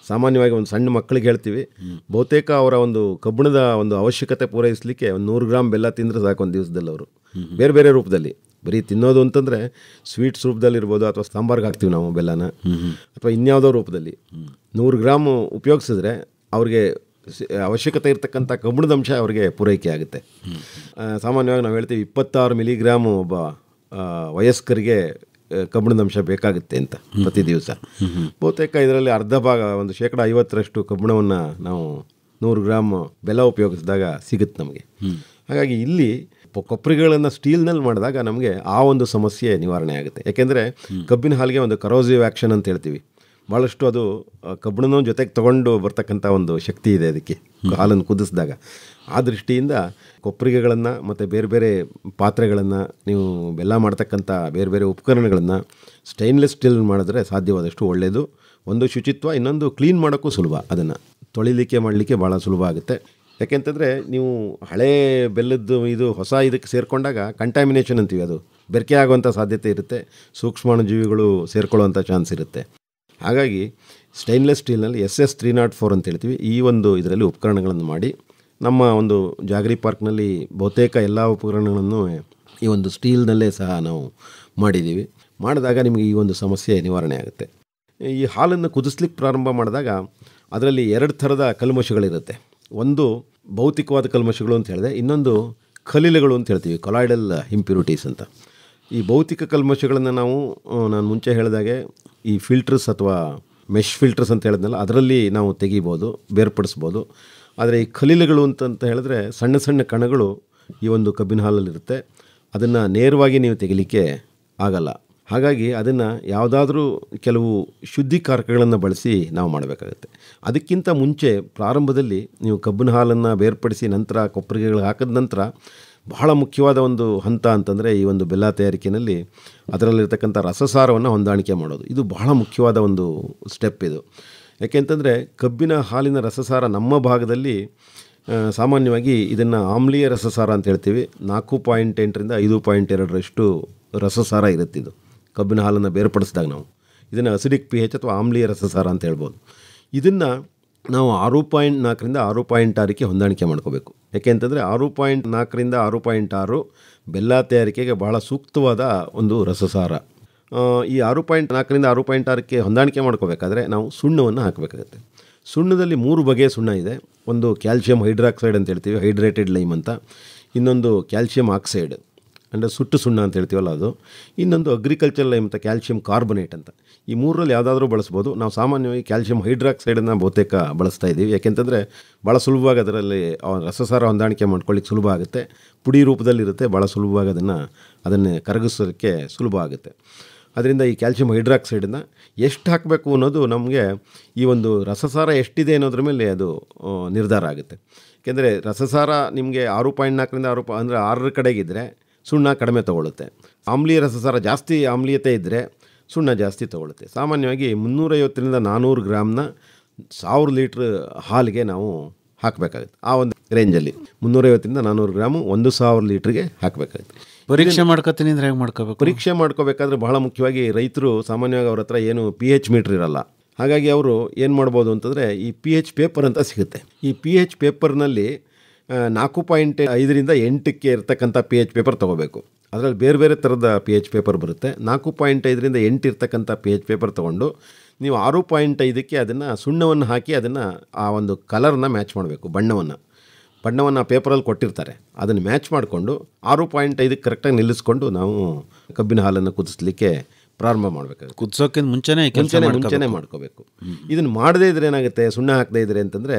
Speaker 5: ಸಾಮಾನ್ಯವಾಗಿ ಒಂದು ಸಣ್ಣ ಮಕ್ಕಳಿಗೆ ಹೇಳ್ತೀವಿ, ಬಹುತೇಕ ಅವರ ಒಂದು ಕಬ್ಬಿಣದ ಒಂದು ಅವಶ್ಯಕತೆ ಪೂರೈಸಲಿಕ್ಕೆ 100 ಗ್ರಾಮ್ ಬೆಲ್ಲ ತಿಂದರೆ ಸಾಕು ಒಂದು ದಿವಸದಲ್ಲಿ. ಅವರು ಬೇರೆ ಬೇರೆ ರೂಪದಲ್ಲಿ, ಬರೀ ತಿನ್ನೋದು ಅಂತಂದರೆ ಸ್ವೀಟ್ಸ್ ರೂಪದಲ್ಲಿ ಇರ್ಬೋದು, ಅಥವಾ ಸಾಂಬಾರ್ಗೆ ಹಾಕ್ತೀವಿ ನಾವು ಬೆಲ್ಲನ, ಅಥವಾ ಇನ್ಯಾವುದೋ ರೂಪದಲ್ಲಿ 100 ಗ್ರಾಮ್ ಉಪಯೋಗಿಸಿದ್ರೆ ಅವ್ರಿಗೆ ಅವಶ್ಯಕತೆ ಇರತಕ್ಕಂಥ ಕಬ್ಬಿಣದ ಅಂಶ ಅವರಿಗೆ ಪೂರೈಕೆ ಆಗುತ್ತೆ. ಸಾಮಾನ್ಯವಾಗಿ ನಾವು ಹೇಳ್ತೀವಿ 26 ಮಿಲಿಗ್ರಾಮು ಒಬ್ಬ ವಯಸ್ಕರಿಗೆ ಕಬ್ಬಿಣದ ಅಂಶ ಬೇಕಾಗುತ್ತೆ ಅಂತ ಪ್ರತಿ ದಿವಸ. ಬಹುತೇಕ ಇದರಲ್ಲಿ ಅರ್ಧ ಭಾಗ, ಒಂದು 50% ಕಬ್ಬಿಣವನ್ನು ನಾವು 100 ಗ್ರಾಮ್ ಬೆಲ್ಲ ಉಪಯೋಗಿಸಿದಾಗ ಸಿಗುತ್ತೆ ನಮಗೆ. ಹಾಗಾಗಿ ಇಲ್ಲಿ ಕೊಪ್ಪರಿಗೆಗಳನ್ನು ಸ್ಟೀಲ್ನಲ್ಲಿ ಮಾಡಿದಾಗ ನಮಗೆ ಆ ಒಂದು ಸಮಸ್ಯೆ ನಿವಾರಣೆ ಆಗುತ್ತೆ. ಯಾಕೆಂದರೆ ಕಬ್ಬಿನ ಹಾಲಿಗೆ ಒಂದು ಕರೋಸಿವ್ ಆ್ಯಕ್ಷನ್ ಅಂತ ಹೇಳ್ತೀವಿ, ಭಾಳಷ್ಟು ಅದು ಕಬ್ಬಿಣದ ಜೊತೆಗೆ ತೊಗೊಂಡು ಬರ್ತಕ್ಕಂಥ ಒಂದು ಶಕ್ತಿ ಇದೆ ಅದಕ್ಕೆ ಹಾಲನ್ನು ಕುದಿಸಿದಾಗ. ಆ ದೃಷ್ಟಿಯಿಂದ ಕೊಪ್ಪರಿಗೆಗಳನ್ನು ಮತ್ತು ಬೇರೆ ಬೇರೆ ಪಾತ್ರೆಗಳನ್ನು, ನೀವು ಬೆಲ್ಲ ಮಾಡ್ತಕ್ಕಂಥ ಬೇರೆ ಬೇರೆ ಉಪಕರಣಗಳನ್ನು ಸ್ಟೈನ್ಲೆಸ್ ಸ್ಟೀಲ್ ಮಾಡಿದ್ರೆ ಸಾಧ್ಯವಾದಷ್ಟು ಒಳ್ಳೆಯದು. ಒಂದು ಶುಚಿತ್ವ, ಇನ್ನೊಂದು ಕ್ಲೀನ್ ಮಾಡೋಕ್ಕೂ ಸುಲಭ. ಅದನ್ನು ತೊಳಿಲಿಕ್ಕೆ ಮಾಡಲಿಕ್ಕೆ ಭಾಳ ಸುಲಭ ಆಗುತ್ತೆ. ಯಾಕೆಂತಂದರೆ ನೀವು ಹಳೇ ಬೆಲ್ಲದ್ದು ಇದು ಹೊಸ ಇದಕ್ಕೆ ಸೇರಿಕೊಂಡಾಗ ಕಂಟ್ಯಾಮಿನೇಷನ್ ಅಂತೀವಿ, ಅದು ಬೆರಕೆ ಆಗುವಂಥ ಸಾಧ್ಯತೆ ಇರುತ್ತೆ, ಸೂಕ್ಷ್ಮಾಣುಜೀವಿಗಳು ಸೇರ್ಕೊಳ್ಳುವಂಥ ಚಾನ್ಸ್ ಇರುತ್ತೆ. ಹಾಗಾಗಿ ಸ್ಟೈನ್ಲೆಸ್ ಸ್ಟೀಲ್ನಲ್ಲಿ SS 304 ಅಂತ ಹೇಳ್ತೀವಿ, ಈ ಒಂದು ಇದರಲ್ಲಿ ಉಪಕರಣಗಳನ್ನು ಮಾಡಿ ನಮ್ಮ ಒಂದು ಜಾಗರಿ ಪಾರ್ಕ್ನಲ್ಲಿ ಬಹುತೇಕ ಎಲ್ಲ ಉಪಕರಣಗಳನ್ನು ಈ ಒಂದು ಸ್ಟೀಲ್ನಲ್ಲೇ ಸಹ ನಾವು ಮಾಡಿದ್ದೀವಿ. ಮಾಡಿದಾಗ ನಿಮಗೆ ಈ ಒಂದು ಸಮಸ್ಯೆ ನಿವಾರಣೆ ಆಗುತ್ತೆ. ಈ ಹಾಲನ್ನು ಕುದಿಸ್ಲಿಕ್ಕೆ ಪ್ರಾರಂಭ ಮಾಡಿದಾಗ ಅದರಲ್ಲಿ 2 ಥರದ ಕಲ್ಮಶಗಳಿರುತ್ತೆ. ಒಂದು ಭೌತಿಕವಾದ ಕಲ್ಮಶಗಳು ಅಂತ ಹೇಳಿದೆ, ಇನ್ನೊಂದು ಖಲೀಲಗಳು ಅಂತ ಹೇಳ್ತೀವಿ, ಕೊಲಾಯ್ಡಲ್ ಇಂಪ್ಯೂರಿಟೀಸ್ ಅಂತ. ಈ ಭೌತಿಕ ಕಲ್ಮಶಗಳನ್ನು ನಾನು ಮುಂಚೆ ಹೇಳಿದಾಗೆ ಈ ಫಿಲ್ಟರ್ಸ್ ಅಥವಾ ಮೆಶ್ ಫಿಲ್ಟರ್ಸ್ ಅಂತ ಹೇಳಿದ್ನಲ್ಲ, ಅದರಲ್ಲಿ ನಾವು ತೆಗಿಬೋದು, ಬೇರ್ಪಡಿಸ್ಬೋದು. ಆದರೆ ಈ ಖಲೀಲಗಳು ಅಂತ ಹೇಳಿದ್ರೆ ಸಣ್ಣ ಸಣ್ಣ ಕಣಗಳು ಈ ಒಂದು ಕಬ್ಬಿನ ಹಾಲಲ್ಲಿರುತ್ತೆ, ಅದನ್ನು ನೇರವಾಗಿ ನೀವು ತೆಗಿಲಿಕ್ಕೆ ಆಗಲ್ಲ. ಹಾಗಾಗಿ ಅದನ್ನು ಯಾವುದಾದ್ರೂ ಕೆಲವು ಶುದ್ಧೀಕಾರಕಗಳನ್ನು ಬಳಸಿ ನಾವು ಮಾಡಬೇಕಾಗುತ್ತೆ. ಅದಕ್ಕಿಂತ ಮುಂಚೆ ಪ್ರಾರಂಭದಲ್ಲಿ ನೀವು ಕಬ್ಬಿನ ಹಾಲನ್ನು ಬೇರ್ಪಡಿಸಿ ನಂತರ ಕೊಪ್ಪರಿಗೆಗಳು ಹಾಕಿದ ನಂತರ ಬಹಳ ಮುಖ್ಯವಾದ ಒಂದು ಹಂತ ಅಂತಂದರೆ ಈ ಒಂದು ಬೆಲ್ಲ ತಯಾರಿಕೆಯಲ್ಲಿ ಅದರಲ್ಲಿರ್ತಕ್ಕಂಥ ರಸಸಾರವನ್ನು ಹೊಂದಾಣಿಕೆ ಮಾಡೋದು. ಇದು ಬಹಳ ಮುಖ್ಯವಾದ ಒಂದು ಸ್ಟೆಪ್ ಇದು. ಯಾಕೆಂತಂದರೆ ಕಬ್ಬಿನ ಹಾಲಿನ ರಸಸಾರ ನಮ್ಮ ಭಾಗದಲ್ಲಿ ಸಾಮಾನ್ಯವಾಗಿ ಇದನ್ನು ಆಮ್ಲೀಯ ರಸಸಾರ ಅಂತ ಹೇಳ್ತೀವಿ. 4.8ರಿಂದ 5.2ರಷ್ಟು ರಸಸಾರ ಇರುತ್ತೆ ಇದು ಕಬ್ಬಿನ ಹಾಲನ್ನು ಬೇರ್ಪಡಿಸಿದಾಗ. ನಾವು ಇದನ್ನು ಅಸಿಡಿಕ್ pH ಅಥವಾ ಆಮ್ಲೀಯ ರಸಸಾರ ಅಂತ ಹೇಳ್ಬೋದು. ಇದನ್ನು ನಾವು 6.4ರಿಂದ 6.6ಕ್ಕೆ ಹೊಂದಾಣಿಕೆ ಮಾಡ್ಕೋಬೇಕು. ಯಾಕೆಂತಂದರೆ 6.4ರಿಂದ 6.6 ಬೆಲ್ಲ ತಯಾರಿಕೆಗೆ ಬಹಳ ಸೂಕ್ತವಾದ ಒಂದು ರಸಸಾರ. ಈ 6.4ರಿಂದ 6.6ಕ್ಕೆ ಹೊಂದಾಣಿಕೆ ಮಾಡ್ಕೋಬೇಕಾದ್ರೆ ನಾವು ಸುಣ್ಣವನ್ನು ಹಾಕಬೇಕಾಗುತ್ತೆ. ಸುಣ್ಣದಲ್ಲಿ 3 ಬಗೆಯ ಸುಣ್ಣ ಇದೆ. ಒಂದು ಕ್ಯಾಲ್ಶಿಯಂ ಹೈಡ್ರಾಕ್ಸೈಡ್ ಅಂತ ಹೇಳ್ತೀವಿ, ಹೈಡ್ರೇಟೆಡ್ ಲೈಮ್ ಅಂತ. ಇನ್ನೊಂದು ಕ್ಯಾಲ್ಶಿಯಂ ಆಕ್ಸೈಡ್ ಅಂದರೆ ಸುಟ್ಟು ಸುಣ್ಣ ಅಂತ ಹೇಳ್ತೀವಲ್ಲ ಅದು. ಇನ್ನೊಂದು ಅಗ್ರಿಕಲ್ಚರ್ ಲೈಮ್ ಅಂತ ಕ್ಯಾಲ್ಶಿಯಂ ಕಾರ್ಬನೇಟ್ ಅಂತ. ಈ 3ರಲ್ಲಿ ಯಾವುದಾದ್ರೂ ಬಳಸ್ಬೋದು. ನಾವು ಸಾಮಾನ್ಯವಾಗಿ ಕ್ಯಾಲ್ಶಿಯಂ ಹೈಡ್ರಾಕ್ಸೈಡನ್ನು ಬಹುತೇಕ ಬಳಸ್ತಾ ಇದ್ದೀವಿ. ಯಾಕೆಂತಂದರೆ ಭಾಳ ಸುಲಭವಾಗಿ ಅದರಲ್ಲಿ ರಸಸಾರ ಹೊಂದಾಣಿಕೆ ಮಾಡ್ಕೊಳ್ಳಿಕ್ಕೆ ಸುಲಭ ಆಗುತ್ತೆ. ಪುಡಿ ರೂಪದಲ್ಲಿರುತ್ತೆ, ಭಾಳ ಸುಲಭವಾಗಿ ಅದನ್ನು ಕರಗಿಸೋದಕ್ಕೆ ಸುಲಭ ಆಗುತ್ತೆ. ಅದರಿಂದ ಈ ಕ್ಯಾಲ್ಶಿಯಂ ಹೈಡ್ರಾಕ್ಸೈಡನ್ನು ಎಷ್ಟು ಹಾಕಬೇಕು ಅನ್ನೋದು ನಮಗೆ ಈ ಒಂದು ರಸಸಾರ ಎಷ್ಟಿದೆ ಅನ್ನೋದ್ರ ಮೇಲೆ ಅದು ನಿರ್ಧಾರ ಆಗುತ್ತೆ. ಏಕೆಂದರೆ ರಸಸಾರ ನಿಮಗೆ 6.4ರಿಂದ 6 ಅಂದರೆ 6 ಕಡೆಗಿದ್ದರೆ ಸುಣ್ಣ ಕಡಿಮೆ ತೊಗೊಳುತ್ತೆ. ಆಮ್ಲೀಯ ರಸಸಾರ ಜಾಸ್ತಿ ಆಮ್ಲೀಯತೆ ಇದ್ದರೆ ಸುಣ್ಣ ಜಾಸ್ತಿ ತೊಗೊಳುತ್ತೆ. ಸಾಮಾನ್ಯವಾಗಿ 350ರಿಂದ 400 ಗ್ರಾಮ್ನ 1000 ಲೀಟ್ರ್ ಹಾಲಿಗೆ ನಾವು ಹಾಕಬೇಕಾಗುತ್ತೆ. ಆ ಒಂದು ರೇಂಜಲ್ಲಿ 350ರಿಂದ 400 ಗ್ರಾಮು 1000 ಲೀಟ್ರಿಗೆ ಹಾಕಬೇಕಾಗುತ್ತೆ.
Speaker 4: ಪರೀಕ್ಷೆ ಮಾಡ್ಕೊತೀನಿ ಅಂದರೆ ಹೇಗೆ ಮಾಡ್ಕೋಬೇಕು?
Speaker 5: ಪರೀಕ್ಷೆ ಮಾಡ್ಕೋಬೇಕಾದ್ರೆ ಬಹಳ ಮುಖ್ಯವಾಗಿ ರೈತರು ಸಾಮಾನ್ಯವಾಗಿ ಅವ್ರ ಹತ್ರ ಏನು pH ಮೀಟ್ರ್ ಇರಲ್ಲ. ಹಾಗಾಗಿ ಅವರು ಏನು ಮಾಡ್ಬೋದು ಅಂತಂದರೆ ಈ pH ಪೇಪರ್ ಅಂತ ಸಿಗುತ್ತೆ. ಈ pH ಪೇಪರ್ನಲ್ಲಿ 4.5ರಿಂದ 8ಕ್ಕೆ ಇರ್ತಕ್ಕಂಥ pH ಪೇಪರ್ ತೊಗೋಬೇಕು. ಅದರಲ್ಲಿ ಬೇರೆ ಬೇರೆ ಥರದ pH ಪೇಪರ್ ಬರುತ್ತೆ. 4.5ರಿಂದ 8 ಇರ್ತಕ್ಕಂಥ pH ಪೇಪರ್ ತೊಗೊಂಡು ನೀವು 6.5ಕ್ಕೆ ಅದನ್ನು ಸುಣ್ಣವನ್ನು ಹಾಕಿ ಅದನ್ನು ಆ ಒಂದು ಕಲರ್ನ ಮ್ಯಾಚ್ ಮಾಡಬೇಕು. ಬಣ್ಣವನ್ನು ಆ ಪೇಪರಲ್ಲಿ ಕೊಟ್ಟಿರ್ತಾರೆ, ಅದನ್ನು ಮ್ಯಾಚ್ ಮಾಡಿಕೊಂಡು 6.5ಕ್ಕೆ ಕರೆಕ್ಟಾಗಿ ನಿಲ್ಲಿಸ್ಕೊಂಡು ನಾವು ಕಬ್ಬಿನ ಹಾಲನ್ನು ಕುದಿಸ್ಲಿಕ್ಕೆ ಪ್ರಾರಂಭ ಮಾಡಬೇಕಾಗುತ್ತೆ.
Speaker 4: ಕುದಿಸೋಕ್ಕಿಂತ ಮುಂಚೆನೇ
Speaker 5: ಮಾಡ್ಕೋಬೇಕು. ಇದನ್ನು ಮಾಡದೇ ಇದ್ರೆ ಏನಾಗುತ್ತೆ, ಸುಣ್ಣ ಹಾಕದೇ ಇದ್ರೆ ಅಂತಂದರೆ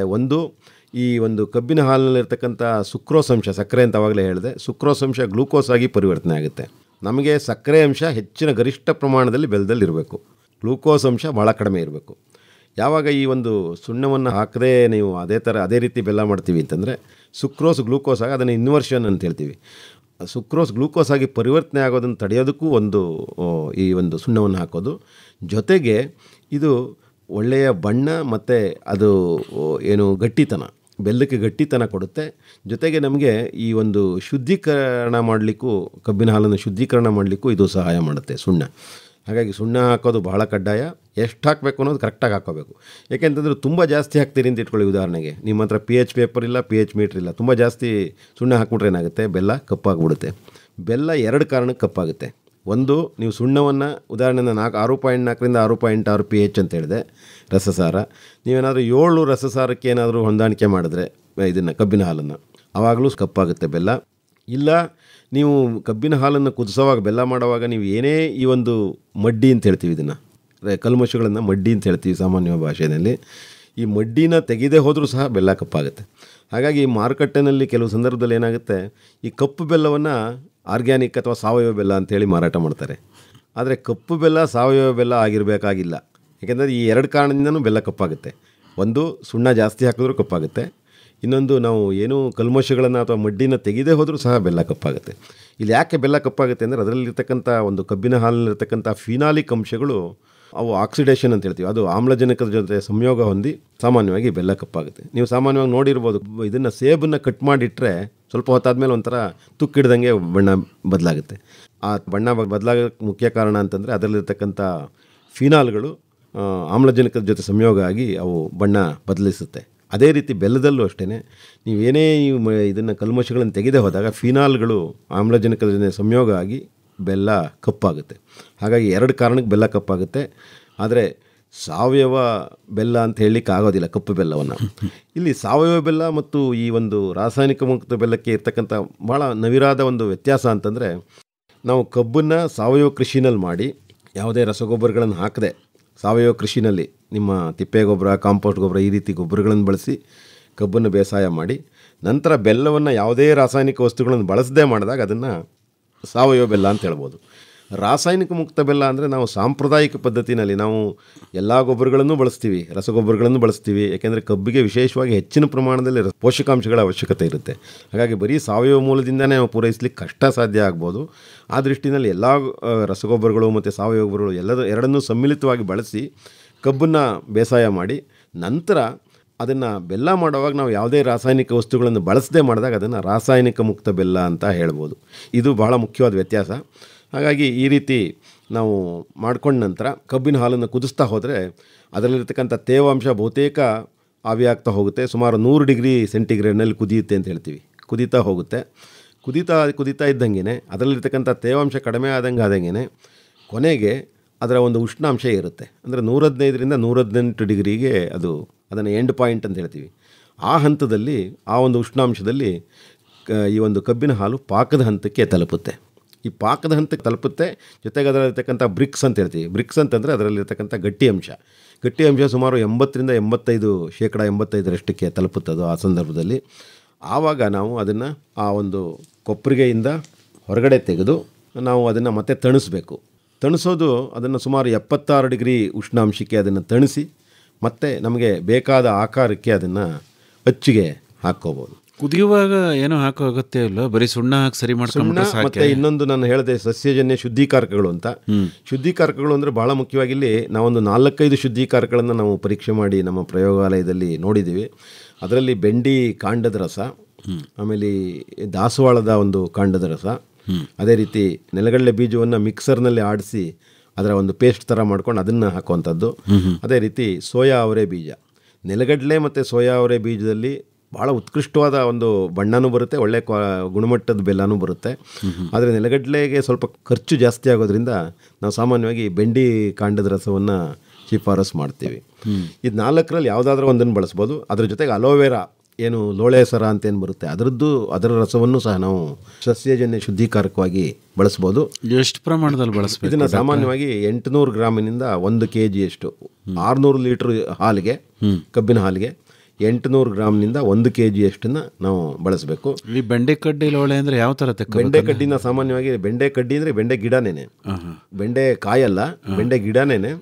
Speaker 5: ಈ ಒಂದು ಕಬ್ಬಿನ ಹಾಲಿನಲ್ಲಿರ್ತಕ್ಕಂಥ ಸುಕ್ರೋಸ್ ಅಂಶ, ಸಕ್ಕರೆ ಅಂತ ಆವಾಗಲೇ ಹೇಳಿದೆ, ಸುಕ್ರೋಸ್ ಅಂಶ ಗ್ಲೂಕೋಸ್ ಆಗಿ ಪರಿವರ್ತನೆ ಆಗುತ್ತೆ. ನಮಗೆ ಸಕ್ಕರೆ ಅಂಶ ಹೆಚ್ಚಿನ ಗರಿಷ್ಠ ಪ್ರಮಾಣದಲ್ಲಿ ಬೆಲ್ಲದಲ್ಲಿ ಇರಬೇಕು, ಗ್ಲೂಕೋಸ್ ಅಂಶ ಭಾಳ ಕಡಿಮೆ ಇರಬೇಕು. ಯಾವಾಗ ಈ ಒಂದು ಸುಣ್ಣವನ್ನು ಹಾಕದೇ ನೀವು ಅದೇ ರೀತಿ ಬೆಲ್ಲ ಮಾಡ್ತೀವಿ ಅಂತಂದರೆ ಸುಕ್ರೋಸ್ ಗ್ಲೂಕೋಸ್ ಆಗಿ ಅದನ್ನು ಇನ್ವರ್ಷನ್ ಅಂತ ಹೇಳ್ತೀವಿ. ಸುಕ್ರೋಸ್ ಗ್ಲೂಕೋಸ್ ಆಗಿ ಪರಿವರ್ತನೆ ಆಗೋದನ್ನು ತಡೆಯೋದಕ್ಕೂ ಈ ಒಂದು ಸುಣ್ಣವನ್ನು ಹಾಕೋದು. ಜೊತೆಗೆ ಇದು ಒಳ್ಳೆಯ ಬಣ್ಣ ಮತ್ತು ಅದು ಏನು ಗಟ್ಟಿತನ, ಬೆಲ್ಲಕ್ಕೆ ಗಟ್ಟಿತನ ಕೊಡುತ್ತೆ. ಜೊತೆಗೆ ನಮಗೆ ಈ ಒಂದು ಶುದ್ಧೀಕರಣ ಮಾಡಲಿಕ್ಕೂ, ಕಬ್ಬಿನ ಹಾಲನ್ನು ಶುದ್ಧೀಕರಣ ಮಾಡಲಿಕ್ಕೂ ಇದು ಸಹಾಯ ಮಾಡುತ್ತೆ ಸುಣ್ಣ. ಹಾಗಾಗಿ ಸುಣ್ಣ ಹಾಕೋದು ಬಹಳ ಕಡ್ಡಾಯ. ಎಷ್ಟು ಹಾಕಬೇಕು ಅನ್ನೋದು ಕರೆಕ್ಟಾಗಿ ಹಾಕೋಬೇಕು. ಯಾಕೆಂತಂದರೆ ತುಂಬ ಜಾಸ್ತಿ ಹಾಕ್ತೀರಿ ಅಂತ ಇಟ್ಕೊಳ್ಳಿ. ಉದಾಹರಣೆಗೆ ನಿಮ್ಮ ಹತ್ರ pH ಪೇಪರ್ ಇಲ್ಲ, pH ಮೀಟ್ರ್ ಇಲ್ಲ, ತುಂಬ ಜಾಸ್ತಿ ಸುಣ್ಣ ಹಾಕ್ಬಿಟ್ರೆ ಏನಾಗುತ್ತೆ, ಬೆಲ್ಲ ಕಪ್ಪಾಗಿಬಿಡುತ್ತೆ. ಬೆಲ್ಲ 2 ಕಾರಣಕ್ಕೆ ಕಪ್ಪಾಗುತ್ತೆ. ಒಂದು, ನೀವು ಸುಣ್ಣವನ್ನು ಉದಾಹರಣೆನ 6.4ರಿಂದ 6.6 pH ಅಂತ ಹೇಳಿದೆ ರಸಸಾರ. ನೀವೇನಾದರೂ 7 ರಸಸಾರಕ್ಕೆ ಏನಾದರೂ ಹೊಂದಾಣಿಕೆ ಮಾಡಿದ್ರೆ ಇದನ್ನು ಕಬ್ಬಿನ ಹಾಲನ್ನು, ಆವಾಗಲೂ ಕಪ್ಪಾಗುತ್ತೆ ಬೆಲ್ಲ. ಇಲ್ಲ ನೀವು ಕಬ್ಬಿನ ಹಾಲನ್ನು ಕುದಿಸೋವಾಗ, ಬೆಲ್ಲ ಮಾಡುವಾಗ ನೀವು ಏನೇ ಈ ಒಂದು ಮಡ್ಡಿ ಅಂತ ಹೇಳ್ತೀವಿ, ಇದನ್ನು ಕಲ್ಮಶಗಳನ್ನು ಮಡ್ಡಿ ಅಂತ ಹೇಳ್ತೀವಿ ಸಾಮಾನ್ಯ ಭಾಷೆಯಲ್ಲಿ, ಈ ಮಡ್ಡಿನ ತೆಗೆದೇ ಹೋದರೂ ಸಹ ಬೆಲ್ಲ ಕಪ್ಪಾಗುತ್ತೆ. ಹಾಗಾಗಿ ಮಾರುಕಟ್ಟೆಯಲ್ಲಿ ಕೆಲವು ಸಂದರ್ಭದಲ್ಲಿ ಏನಾಗುತ್ತೆ, ಈ ಕಪ್ಪು ಬೆಲ್ಲವನ್ನು ಆರ್ಗ್ಯಾನಿಕ್ ಅಥವಾ ಸಾವಯವ ಬೆಲ್ಲ ಅಂಥೇಳಿ ಮಾರಾಟ ಮಾಡ್ತಾರೆ. ಆದರೆ ಕಪ್ಪು ಬೆಲ್ಲ ಸಾವಯವ ಬೆಲ್ಲ ಆಗಿರಬೇಕಾಗಿಲ್ಲ. ಏಕೆಂದರೆ ಈ 2 ಕಾರಣದಿಂದನೂ ಬೆಲ್ಲ ಕಪ್ಪಾಗುತ್ತೆ. ಒಂದು, ಸುಣ್ಣ ಜಾಸ್ತಿ ಹಾಕಿದ್ರೂ ಕಪ್ಪಾಗುತ್ತೆ. ಇನ್ನೊಂದು, ನಾವು ಏನು ಕಲ್ಮಶಗಳನ್ನು ಅಥವಾ ಮಡ್ಡಿನ ತೆಗೆದೇ ಹೋದರೂ ಸಹ ಬೆಲ್ಲ ಕಪ್ಪಾಗುತ್ತೆ. ಇಲ್ಲಿ ಯಾಕೆ ಬೆಲ್ಲ ಕಪ್ಪಾಗುತ್ತೆ ಅಂದರೆ ಅದರಲ್ಲಿರ್ತಕ್ಕಂಥ ಒಂದು ಕಬ್ಬಿನ ಹಾಲಿನಲ್ಲಿರ್ತಕ್ಕಂಥ ಫಿನಾಲಿಕ್ ಅಂಶಗಳು, ಅವು ಆಕ್ಸಿಡೇಷನ್ ಅಂತ ಹೇಳ್ತೀವಿ, ಅದು ಆಮ್ಲಜನಕದ ಜೊತೆ ಸಂಯೋಗ ಹೊಂದಿ ಸಾಮಾನ್ಯವಾಗಿ ಬೆಲ್ಲ ಕಪ್ಪಾಗುತ್ತೆ. ನೀವು ಸಾಮಾನ್ಯವಾಗಿ ನೋಡಿರ್ಬೋದು, ಇದನ್ನು ಸೇಬನ್ನು ಕಟ್ ಮಾಡಿಟ್ರೆ ಸ್ವಲ್ಪ ಹೊತ್ತಾದಮೇಲೆ ಒಂಥರ ತುಕ್ಕಿಡ್ದಂಗೆ ಬಣ್ಣ ಬದಲಾಗುತ್ತೆ. ಆ ಬಣ್ಣ ಬದಲಾಗೋಕ್ಕೆ ಮುಖ್ಯ ಕಾರಣ ಅಂತಂದರೆ ಅದರಲ್ಲಿರ್ತಕ್ಕಂಥ ಫಿನಾಲ್ಗಳು ಆಮ್ಲಜನಕದ ಜೊತೆ ಸಂಯೋಗ ಆಗಿ ಅವು ಬಣ್ಣ ಬದಲಿಸುತ್ತೆ. ಅದೇ ರೀತಿ ಬೆಲ್ಲದಲ್ಲೂ ಅಷ್ಟೇ, ನೀವೇನೇ ಇದನ್ನು ಕಲ್ಮಶಗಳನ್ನು ತೆಗೆದೇ ಹೋದಾಗ ಫಿನಾಲ್ಗಳು ಆಮ್ಲಜನಕದ ಜೊತೆ ಸಂಯೋಗ ಆಗಿ ಬೆಲ್ಲ ಕಪ್ಪಾಗುತ್ತೆ. ಹಾಗಾಗಿ 2 ಕಾರಣಕ್ಕೆ ಬೆಲ್ಲ ಕಪ್ಪಾಗುತ್ತೆ. ಆದರೆ ಸಾವಯವ ಬೆಲ್ಲ ಅಂತ ಹೇಳಲಿಕ್ಕೆ ಆಗೋದಿಲ್ಲ ಕಪ್ಪು ಬೆಲ್ಲವನ್ನು. ಇಲ್ಲಿ ಸಾವಯವ ಬೆಲ್ಲ ಮತ್ತು ಈ ಒಂದು ರಾಸಾಯನಿಕ ಮುಕ್ತ ಬೆಲ್ಲಕ್ಕೆ ಇರ್ತಕ್ಕಂಥ ಭಾಳ ನವಿರಾದ ಒಂದು ವ್ಯತ್ಯಾಸ ಅಂತಂದರೆ, ನಾವು ಕಬ್ಬನ್ನು ಸಾವಯವ ಕೃಷಿನಲ್ಲಿ ಮಾಡಿ ಯಾವುದೇ ರಸಗೊಬ್ಬರಗಳನ್ನು ಹಾಕದೆ ಸಾವಯವ ಕೃಷಿನಲ್ಲಿ ನಿಮ್ಮ ತಿಪ್ಪೆ ಗೊಬ್ಬರ, ಕಾಂಪೋಸ್ಟ್ ಗೊಬ್ಬರ ಈ ರೀತಿ ಗೊಬ್ಬರಗಳನ್ನು ಬಳಸಿ ಕಬ್ಬನ್ನು ಬೇಸಾಯ ಮಾಡಿ ನಂತರ ಬೆಲ್ಲವನ್ನು ಯಾವುದೇ ರಾಸಾಯನಿಕ ವಸ್ತುಗಳನ್ನು ಬಳಸದೇ ಮಾಡಿದಾಗ ಅದನ್ನು ಸಾವಯವ ಬೆಲ್ಲ ಅಂತ ಹೇಳ್ಬೋದು. ರಾಸಾಯನಿಕ ಮುಕ್ತ ಬೆಲ್ಲ ಅಂದರೆ ನಾವು ಸಾಂಪ್ರದಾಯಿಕ ಪದ್ಧತಿನಲ್ಲಿ ನಾವು ಎಲ್ಲ ಗೊಬ್ಬರಗಳನ್ನು ಬಳಸ್ತೀವಿ, ರಸಗೊಬ್ಬರಗಳನ್ನು ಬಳಸ್ತೀವಿ. ಯಾಕೆಂದರೆ ಕಬ್ಬಿಗೆ ವಿಶೇಷವಾಗಿ ಹೆಚ್ಚಿನ ಪ್ರಮಾಣದಲ್ಲಿ ಪೋಷಕಾಂಶಗಳ ಅವಶ್ಯಕತೆ ಇರುತ್ತೆ. ಹಾಗಾಗಿ ಬರೀ ಸಾವಯವ ಮೂಲದಿಂದನೇ ನಾವು ಪೂರೈಸಲಿಕ್ಕೆ ಕಷ್ಟ ಸಾಧ್ಯ ಆಗ್ಬೋದು. ಆ ದೃಷ್ಟಿನಲ್ಲಿ ಎಲ್ಲ ರಸಗೊಬ್ಬರಗಳು ಮತ್ತು ಸಾವಯವ ಗೊಬ್ಬರಗಳು ಎರಡನ್ನೂ ಸಮ್ಮಿಳಿತವಾಗಿ ಬಳಸಿ ಕಬ್ಬನ್ನು ಬೇಸಾಯ ಮಾಡಿ ನಂತರ ಅದನ್ನು ಬೆಲ್ಲ ಮಾಡುವಾಗ ನಾವು ಯಾವುದೇ ರಾಸಾಯನಿಕ ವಸ್ತುಗಳನ್ನು ಬಳಸದೇ ಮಾಡಿದಾಗ ಅದನ್ನು ರಾಸಾಯನಿಕ ಮುಕ್ತ ಬೆಲ್ಲ ಅಂತ ಹೇಳ್ಬೋದು. ಇದು ಬಹಳ ಮುಖ್ಯವಾದ ವ್ಯತ್ಯಾಸ. ಹಾಗಾಗಿ ಈ ರೀತಿ ನಾವು ಮಾಡ್ಕೊಂಡ ನಂತರ ಕಬ್ಬಿನ ಹಾಲನ್ನು ಕುದಿಸ್ತಾ ಹೋದರೆ ಅದರಲ್ಲಿರ್ತಕ್ಕಂಥ ತೇವಾಂಶ ಬಹುತೇಕ ಆವಿಯಾಗ್ತಾ ಹೋಗುತ್ತೆ. ಸುಮಾರು 100 ಡಿಗ್ರಿ ಸೆಂಟಿಗ್ರೇಡ್ನಲ್ಲಿ ಕುದಿಯುತ್ತೆ ಅಂತ ಹೇಳ್ತೀವಿ. ಕುದೀತಾ ಹೋಗುತ್ತೆ. ಕುದೀತಾ ಇದ್ದಂಗೆ ಅದರಲ್ಲಿರ್ತಕ್ಕಂಥ ತೇವಾಂಶ ಕಡಿಮೆ ಆದಂಗೆ ಕೊನೆಗೆ ಅದರ ಒಂದು ಉಷ್ಣಾಂಶ ಇರುತ್ತೆ. ಅಂದರೆ 115ರಿಂದ 118 ಡಿಗ್ರಿಗೆ ಅದನ್ನು ಎಂಡ್ ಪಾಯಿಂಟ್ ಅಂತ ಹೇಳ್ತೀವಿ. ಆ ಹಂತದಲ್ಲಿ ಆ ಒಂದು ಉಷ್ಣಾಂಶದಲ್ಲಿ ಈ ಒಂದು ಕಬ್ಬಿನ ಹಾಲು ಪಾಕದ ಹಂತಕ್ಕೆ ತಲುಪುತ್ತೆ. ಈ ಪಾಕದ ಹಂತಕ್ಕೆ ತಲುಪುತ್ತೆ. ಜೊತೆಗೆ ಅದರಲ್ಲಿರ್ತಕ್ಕಂಥ ಬ್ರಿಕ್ಸ್ ಅಂತ ಹೇಳ್ತೀವಿ. ಬ್ರಿಕ್ಸ್ ಅಂತಂದರೆ ಅದರಲ್ಲಿರ್ತಕ್ಕಂಥ ಗಟ್ಟಿ ಅಂಶ ಸುಮಾರು 80ರಿಂದ 85% ತಲುಪುತ್ತದು ಆ ಸಂದರ್ಭದಲ್ಲಿ. ಆವಾಗ ನಾವು ಅದನ್ನು ಆ ಒಂದು ಕೊಪ್ಪರಿಗೆಯಿಂದ ಹೊರಗಡೆ ತೆಗೆದು ನಾವು ಅದನ್ನು ಮತ್ತೆ ತಣಿಸೋದು ಅದನ್ನು ಸುಮಾರು 76 ಡಿಗ್ರಿ ಉಷ್ಣಾಂಶಕ್ಕೆ ಅದನ್ನು ತಣಿಸಿ ಮತ್ತೆ ನಮಗೆ ಬೇಕಾದ ಆಕಾರಕ್ಕೆ ಅದನ್ನು ಅಚ್ಚಿಗೆ ಹಾಕ್ಕೋಬೋದು.
Speaker 4: ಕುದಿಯುವಾಗ ಏನೋ ಹಾಕೋ ಅಗತ್ಯ ಇಲ್ಲ, ಬರೀ ಸುಣ್ಣ ಹಾಕಿ ಸರಿ ಮಾಡ್ಕೊಂಡು
Speaker 5: ಮತ್ತೆ ಇನ್ನೊಂದು ನಾನು ಹೇಳಿದೆ ಸಸ್ಯಜನ್ಯ ಶುದ್ಧೀಕಾರಕಗಳು ಅಂತ. ಶುದ್ಧೀಕಾರಕಗಳು ಅಂದರೆ ಭಾಳ ಮುಖ್ಯವಾಗಿ ಇಲ್ಲಿ ನಾವೊಂದು 4-5 ಶುದ್ಧೀಕಾರಕಗಳನ್ನು ನಾವು ಪರೀಕ್ಷೆ ಮಾಡಿ ನಮ್ಮ ಪ್ರಯೋಗಾಲಯದಲ್ಲಿ ನೋಡಿದ್ದೀವಿ. ಅದರಲ್ಲಿ ಬೆಂಡಿ ಕಾಂಡದ ರಸ, ಆಮೇಲೆ ದಾಸವಾಳದ ಒಂದು ಕಾಂಡದ ರಸ, ಅದೇ ರೀತಿ ನೆಲಗಡಲೆ ಬೀಜವನ್ನು ಮಿಕ್ಸರ್ನಲ್ಲಿ ಆಡಿಸಿ ಅದರ ಒಂದು ಪೇಸ್ಟ್ ಥರ ಮಾಡ್ಕೊಂಡು ಅದನ್ನು ಹಾಕುವಂಥದ್ದು. ಅದೇ ರೀತಿ ಸೋಯಾ ಅವರೆ ಬೀಜ, ನೆಲಗಡಲೆ ಮತ್ತು ಸೋಯಾ ಅವರೆ ಬೀಜದಲ್ಲಿ ಭಾಳ ಉತ್ಕೃಷ್ಟವಾದ ಒಂದು ಬಣ್ಣನೂ ಬರುತ್ತೆ, ಒಳ್ಳೆ ಗುಣಮಟ್ಟದ ಬೆಲ್ಲನೂ ಬರುತ್ತೆ. ಆದರೆ ನೆಲಗಡಲೆಗೆ ಸ್ವಲ್ಪ ಖರ್ಚು ಜಾಸ್ತಿ ಆಗೋದ್ರಿಂದ ನಾವು ಸಾಮಾನ್ಯವಾಗಿ ಬೆಂಡಿ ಕಾಂಡದ ರಸವನ್ನು ಶಿಫಾರಸು ಮಾಡ್ತೀವಿ. ಇದು 4ರಲ್ಲಿ ಯಾವುದಾದ್ರೂ ಒಂದನ್ನು ಬಳಸ್ಬೋದು. ಅದ್ರ ಜೊತೆಗೆ ಅಲೋವೆರಾ ಏನು ಲೋಳೆ ಸರ ಅಂತೇನು ಬರುತ್ತೆ ಅದರ ರಸವನ್ನು ಸಹ ನಾವು ಸಸ್ಯಜನ್ಯ ಶುದ್ಧೀಕಾರಕವಾಗಿ ಬಳಸ್ಬೋದು.
Speaker 4: ಎಷ್ಟು ಪ್ರಮಾಣದಲ್ಲಿ ಬಳಸ್ಬೇಕು
Speaker 5: ಇದನ್ನು? ಸಾಮಾನ್ಯವಾಗಿ 800 ಗ್ರಾಮಿನಿಂದ 1 kg 600 ಲೀಟ್ರ್ ಹಾಲಿಗೆ, ಕಬ್ಬಿನ ಹಾಲಿಗೆ 800 ಗ್ರಾಮ್ನಿಂದ 1 kg ನಾವು ಬಳಸಬೇಕು.
Speaker 4: ಈ ಬೆಂಡೆಕಡ್ಡಿ ಲೋಳೆ ಅಂದರೆ ಯಾವ ಥರ
Speaker 5: ಬೆಂಡೆಕಡ್ಡಿನ ಸಾಮಾನ್ಯವಾಗಿ ಬೆಂಡೆಕಡ್ಡಿ ಅಂದರೆ ಬೆಂಡೆ ಗಿಡನೇನೆ, ಬೆಂಡೆ ಕಾಯಲ್ಲ, ಬೆಂಡೆ ಗಿಡನೇನೆ.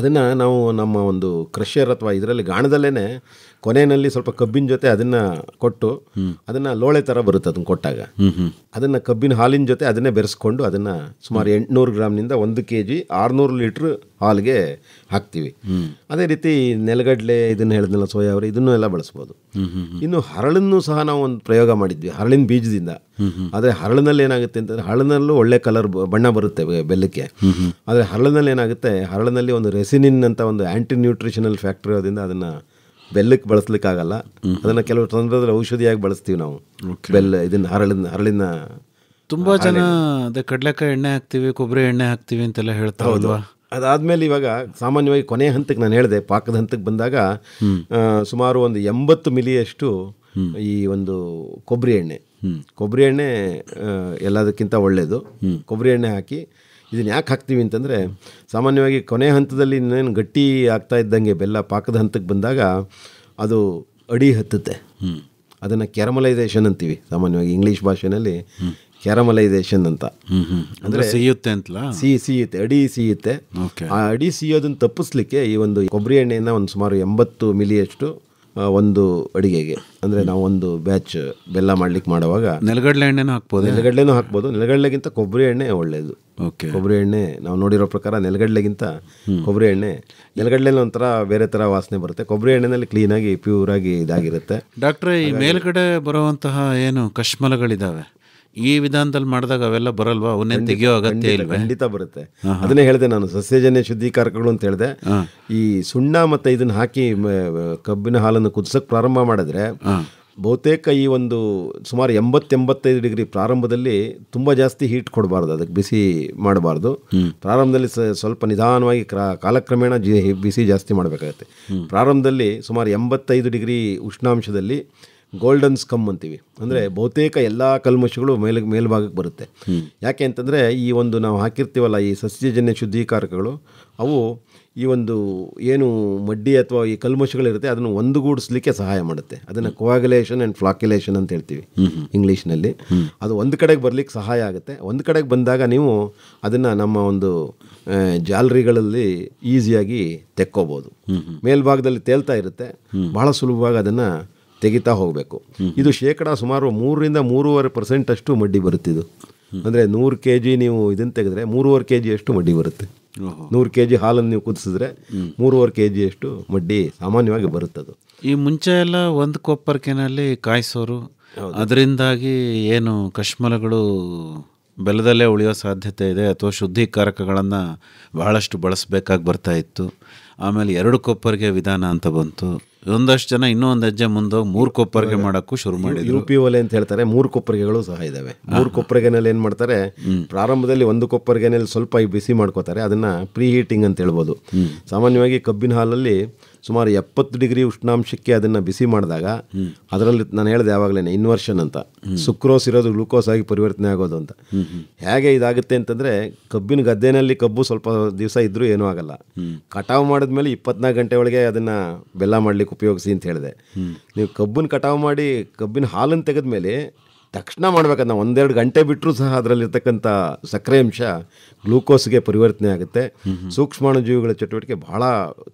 Speaker 5: ಅದನ್ನು ನಾವು ನಮ್ಮ ಒಂದು ಕ್ರಷರ್ ಅಥವಾ ಇದರಲ್ಲಿ ಗಾಣದಲ್ಲೇ ಕೊನೆಯಲ್ಲಿ ಸ್ವಲ್ಪ ಕಬ್ಬಿನ ಜೊತೆ ಅದನ್ನು ಕೊಟ್ಟು ಅದನ್ನು ಲೋಳೆ ಥರ ಬರುತ್ತೆ. ಅದನ್ನು ಕೊಟ್ಟಾಗ ಅದನ್ನು ಕಬ್ಬಿನ ಹಾಲಿನ ಜೊತೆ ಅದನ್ನೇ ಬೆರೆಸ್ಕೊಂಡು ಅದನ್ನು ಸುಮಾರು 800 ಗ್ರಾಮ್ನಿಂದ 1 kg 600 ಲೀಟ್ರ್ ಹಾಲಿಗೆ ಹಾಕ್ತೀವಿ. ಅದೇ ರೀತಿ ನೆಲಗಡಲೆ ಇದನ್ನು ಹೇಳಿದ್ನಲ್ಲ ಸೋಯಾ ಅವರೆ, ಇದನ್ನು ಎಲ್ಲ ಬಳಸ್ಬೋದು. ಇನ್ನು ಹರಳನ್ನು ಸಹ ನಾವು ಒಂದು ಪ್ರಯೋಗ ಮಾಡಿದ್ವಿ ಹರಳಿನ ಬೀಜದಿಂದ. ಆದರೆ ಹರಳಿನಲ್ಲಿ ಏನಾಗುತ್ತೆ ಅಂತಂದರೆ ಹರಳಿನಲ್ಲೂ ಒಳ್ಳೆ ಕಲರ್ ಬಣ್ಣ ಬರುತ್ತೆ ಬೆಲ್ಲಕ್ಕೆ. ಆದರೆ ಹರಳಿನಲ್ಲಿ ಏನಾಗುತ್ತೆ, ಹರಳಿನಲ್ಲಿ ಒಂದು ರೆಸಿನಿನ್ ಅಂತ ಒಂದು ಆ್ಯಂಟಿ ನ್ಯೂಟ್ರಿಷನಲ್ ಫ್ಯಾಕ್ಟರ್ ಇರೋದ್ರಿಂದ ಅದನ್ನು ಬೆಲ್ಲಕ್ಕೆ ಬಳಸಲಿಕ್ಕಾಗಲ್ಲ. ಅದನ್ನು ಕೆಲವು ಸಂದರ್ಭದಲ್ಲಿ ಔಷಧಿಯಾಗಿ ಬಳಸ್ತೀವಿ ನಾವು ಇದನ್ನು ಹರಳಿನ.
Speaker 4: ತುಂಬ ಜನ ಅದೇ ಕಡಲೆಕಾಯಿ ಎಣ್ಣೆ ಹಾಕ್ತೀವಿ, ಕೊಬ್ಬರಿ ಎಣ್ಣೆ ಹಾಕ್ತೀವಿ ಅಂತೆಲ್ಲ ಹೇಳ್ತಾವಲ್ವಾ.
Speaker 5: ಅದಾದಮೇಲೆ ಇವಾಗ ಸಾಮಾನ್ಯವಾಗಿ ಕೊನೆಯ ಹಂತಕ್ಕೆ ನಾನು ಹೇಳಿದೆ, ಪಾಕದ ಹಂತಕ್ಕೆ ಬಂದಾಗ ಸುಮಾರು ಒಂದು 80 ಮಿಲಿಯಷ್ಟು ಈ ಒಂದು ಕೊಬ್ಬರಿ ಎಣ್ಣೆ ಎಲ್ಲದಕ್ಕಿಂತ ಒಳ್ಳೆಯದು. ಕೊಬ್ಬರಿ ಎಣ್ಣೆ ಹಾಕಿ ಇದನ್ನು ಯಾಕೆ ಹಾಕ್ತೀವಿ ಅಂತಂದರೆ, ಸಾಮಾನ್ಯವಾಗಿ ಕೊನೆ ಹಂತದಲ್ಲಿ ಇನ್ನೇನು ಗಟ್ಟಿ ಆಗ್ತಾ ಇದ್ದಂಗೆ ಬೆಲ್ಲ ಪಾಕದ ಹಂತಕ್ಕೆ ಬಂದಾಗ ಅದು ಅಡಿ ಹತ್ತುತ್ತೆ. ಅದನ್ನು ಕ್ಯಾರಮಲೈಸೇಷನ್ ಅಂತೀವಿ ಸಾಮಾನ್ಯವಾಗಿ ಇಂಗ್ಲೀಷ್ ಭಾಷೆಯಲ್ಲಿ, ಕ್ಯಾರಮಲೈಸೇಷನ್ ಅಂತ.
Speaker 4: ಅಂದರೆ ಸಿಯುತ್ತೆ ಅಂತಲ್ಲ,
Speaker 5: ಸಿಯುತ್ತೆ, ಅಡಿ ಸಿಯುತ್ತೆ. ಆ ಅಡಿ ಸಿಯೋದನ್ನು ತಪ್ಪಿಸ್ಲಿಕ್ಕೆ ಈ ಒಂದು ಕೊಬ್ಬರಿ ಎಣ್ಣೆಯನ್ನು ಒಂದು ಸುಮಾರು 80 ಮಿಲಿಯಷ್ಟು ಒಂದು ಅಡಿಗೆಗೆ, ಅಂದರೆ ನಾವು ಒಂದು ಬ್ಯಾಚ್ ಬೆಲ್ಲ ಮಾಡ್ಲಿಕ್ಕೆ ಮಾಡುವಾಗ
Speaker 4: ನೆಲಗಡಲೆ ಎಣ್ಣೆನೂ
Speaker 5: ಹಾಕ್ಬೋದು. ನೆಲಗಡಲೆಗಿಂತ ಕೊಬ್ಬರಿ ಎಣ್ಣೆ ಒಳ್ಳೆಯದು. ಕೊಬ್ಬರಿ ಎಣ್ಣೆ ನಾವು ನೋಡಿರೋ ಪ್ರಕಾರ ನೆಲಗಡಲೆಗಿಂತ ಕೊಬ್ಬರಿ ಎಣ್ಣೆ, ನೆಲಗಡಲೆ ಒಂಥರ ಬೇರೆ ಥರ ವಾಸನೆ ಬರುತ್ತೆ, ಕೊಬ್ಬರಿ ಎಣ್ಣೆನಲ್ಲಿ ಕ್ಲೀನಾಗಿ ಪ್ಯೂರಾಗಿ ಇದಾಗಿರುತ್ತೆ.
Speaker 4: ಡಾಕ್ಟ್ರೇ, ಈ ಮೇಲ್ಗಡೆ ಬರುವಂತಹ ಏನು ಕಶ್ಮಲಗಳಿದ್ದಾವೆ, ಈ ವಿಧಾನದಲ್ಲಿ ಮಾಡಿದಾಗ ಅವೆಲ್ಲ ಬರಲ್ವಾ? ಅವನ್ನೇನು ತೆಗಿಯೋ ಅಗತ್ಯ ಇಲ್ಲ?
Speaker 5: ಖಂಡಿತ ಬರುತ್ತೆ. ಅದನ್ನೇ ಹೇಳಿದೆ ನಾನು, ಸಸ್ಯಜನ್ಯ ಶುದ್ಧೀಕಾರಕಗಳು ಅಂತ ಹೇಳಿದೆ. ಈ ಸುಣ್ಣ ಮತ್ತು ಇದನ್ನು ಹಾಕಿ ಕಬ್ಬಿನ ಹಾಲನ್ನು ಕುದಿಸೋಕೆ ಪ್ರಾರಂಭ ಮಾಡಿದ್ರೆ ಬಹುತೇಕ ಈ ಒಂದು ಸುಮಾರು 80-85 ಡಿಗ್ರಿ ಪ್ರಾರಂಭದಲ್ಲಿ ತುಂಬ ಜಾಸ್ತಿ ಹೀಟ್ ಕೊಡಬಾರ್ದು, ಅದಕ್ಕೆ ಬಿಸಿ ಮಾಡಬಾರ್ದು. ಪ್ರಾರಂಭದಲ್ಲಿ ಸ್ವಲ್ಪ ನಿಧಾನವಾಗಿ ಕಾಲಕ್ರಮೇಣ ಬಿಸಿ ಜಾಸ್ತಿ ಮಾಡಬೇಕಾಗತ್ತೆ. ಪ್ರಾರಂಭದಲ್ಲಿ ಸುಮಾರು 85 ಡಿಗ್ರಿ ಉಷ್ಣಾಂಶದಲ್ಲಿ ಗೋಲ್ಡನ್ ಸ್ಕಮ್ ಅಂತೀವಿ, ಅಂದರೆ ಬಹುತೇಕ ಎಲ್ಲ ಕಲ್ಮಶಗಳು ಮೇಲ್ಭಾಗಕ್ಕೆ ಬರುತ್ತೆ. ಯಾಕೆ ಅಂತಂದರೆ ಈ ಒಂದು ನಾವು ಹಾಕಿರ್ತೀವಲ್ಲ ಈ ಸಸ್ಯಜನ್ಯ ಶುದ್ಧೀಕಾರಕಗಳು, ಅವು ಈ ಒಂದು ಏನು ಮಡ್ಡಿ ಅಥವಾ ಈ ಕಲ್ಮಶಗಳಿರುತ್ತೆ ಅದನ್ನು ಒಂದುಗೂಡಿಸ್ಲಿಕ್ಕೆ ಸಹಾಯ ಮಾಡುತ್ತೆ. ಅದನ್ನು ಕೋಆಗುಲೇಷನ್ ಆ್ಯಂಡ್ ಫ್ಲಾಕ್ಯುಲೇಷನ್ ಅಂತ ಹೇಳ್ತೀವಿ ಇಂಗ್ಲೀಷ್ನಲ್ಲಿ. ಅದು ಒಂದು ಕಡೆಗೆ ಬರಲಿಕ್ಕೆ ಸಹಾಯ ಆಗುತ್ತೆ. ಒಂದು ಕಡೆಗೆ ಬಂದಾಗ ನೀವು ಅದನ್ನು ನಮ್ಮ ಒಂದು ಜಾಲರಿಗಳಲ್ಲಿ ಈಸಿಯಾಗಿ ತೆಕ್ಕೋಬೋದು. ಮೇಲ್ಭಾಗದಲ್ಲಿ ತೇಲ್ತಾ ಇರುತ್ತೆ, ಬಹಳ ಸುಲಭವಾಗಿ ಅದನ್ನು ತೆಗಿತಾ ಹೋಗಬೇಕು. ಇದು ಸುಮಾರು 3-3.5% ಅಷ್ಟು ಮಡ್ಡಿ ಬರುತ್ತಿದ್ದು. ಅಂದರೆ 100 kg ನೀವು ಇದನ್ನು ತೆಗೆದ್ರೆ 3.5 kg ಅಷ್ಟು ಮಡ್ಡಿ ಬರುತ್ತೆ. 100 kg ಹಾಲನ್ನು ನೀವು ಕುದಿಸಿದ್ರೆ 3.5 kg ಅಷ್ಟು ಮಡ್ಡಿ ಸಾಮಾನ್ಯವಾಗಿ ಬರುತ್ತದು.
Speaker 4: ಈ ಮುಂಚೆ ಎಲ್ಲ ಒಂದು ಕೊಪ್ಪರ್ಕೆನಲ್ಲಿ ಕಾಯಿಸೋರು, ಅದರಿಂದಾಗಿ ಏನು ಕಶ್ಮಲಗಳು ಬೆಲ್ಲದಲ್ಲೇ ಉಳಿಯೋ ಸಾಧ್ಯತೆ ಇದೆ, ಅಥವಾ ಶುದ್ಧೀಕಾರಕಗಳನ್ನು ಬಹಳಷ್ಟು ಬಳಸಬೇಕಾಗಿ ಬರ್ತಾ ಇತ್ತು. ಆಮೇಲೆ 2 ಕೊಪ್ಪರಿಗೆ ವಿಧಾನ ಅಂತ ಬಂತು. ಒಂದಷ್ಟು ಜನ ಇನ್ನೂ ಒಂದು ಹೆಜ್ಜೆ ಮುಂದೆ 3 ಕೊಪ್ಪರಿಗೆ ಮಾಡೋಕ್ಕೂ ಶುರು ಮಾಡಿದ್ರು.
Speaker 5: UP ಒಲೆ ಅಂತ ಹೇಳ್ತಾರೆ, 3 ಕೊಪ್ಪರಿಗೆಗಳು ಸಹ ಇದ್ದಾವೆ. 3 ಕೊಪ್ಪರಿಗೆನಲ್ಲಿ ಏನು ಮಾಡ್ತಾರೆ, ಪ್ರಾರಂಭದಲ್ಲಿ 1 ಕೊಪ್ಪರಿಗೆನಲ್ಲಿ ಸ್ವಲ್ಪ ಬಿಸಿ ಮಾಡ್ಕೋತಾರೆ, ಅದನ್ನು ಪ್ರೀ ಹೀಟಿಂಗ್ ಅಂತ ಹೇಳ್ಬೋದು. ಸಾಮಾನ್ಯವಾಗಿ ಕಬ್ಬಿನ ಹಾಲಲ್ಲಿ ಸುಮಾರು 70 ಡಿಗ್ರಿ ಉಷ್ಣಾಂಶಕ್ಕೆ ಅದನ್ನು ಬಿಸಿ ಮಾಡಿದಾಗ ಅದರಲ್ಲಿ ನಾನು ಹೇಳಿದೆ ಯಾವಾಗಲೇ ಇನ್ವರ್ಷನ್ ಅಂತ, ಸುಕ್ರೋಸ್ ಇರೋದು ಗ್ಲೂಕೋಸ್ ಆಗಿ ಪರಿವರ್ತನೆ ಆಗೋದು ಅಂತ. ಹೇಗೆ ಇದಾಗುತ್ತೆ ಅಂತಂದರೆ, ಕಬ್ಬಿನ ಗದ್ದೆನಲ್ಲಿ ಕಬ್ಬು ಸ್ವಲ್ಪ ದಿವಸ ಇದ್ದರೂ ಏನೂ ಆಗಲ್ಲ, ಕಟಾವು ಮಾಡಿದ್ಮೇಲೆ 24 ಗಂಟೆ ಒಳಗೆ ಅದನ್ನು ಬೆಲ್ಲ ಮಾಡಲಿಕ್ಕೆ ಉಪಯೋಗಿಸಿ ಅಂತ ಹೇಳಿದೆ. ನೀವು ಕಬ್ಬನ್ನು ಕಟಾವು ಮಾಡಿ ಕಬ್ಬಿನ ಹಾಲನ್ನು ತೆಗೆದ್ಮೇಲೆ ತಕ್ಷಣ ಮಾಡ್ಬೇಕಂತ, ನಾವು 1-2 ಗಂಟೆ ಬಿಟ್ಟರೂ ಸಹ ಅದರಲ್ಲಿರ್ತಕ್ಕಂಥ ಸಕ್ಕರೆ ಅಂಶ ಗ್ಲೂಕೋಸ್ಗೆ ಪರಿವರ್ತನೆ ಆಗುತ್ತೆ. ಸೂಕ್ಷ್ಮಾಣುಜೀವಿಗಳ ಚಟುವಟಿಕೆ ಭಾಳ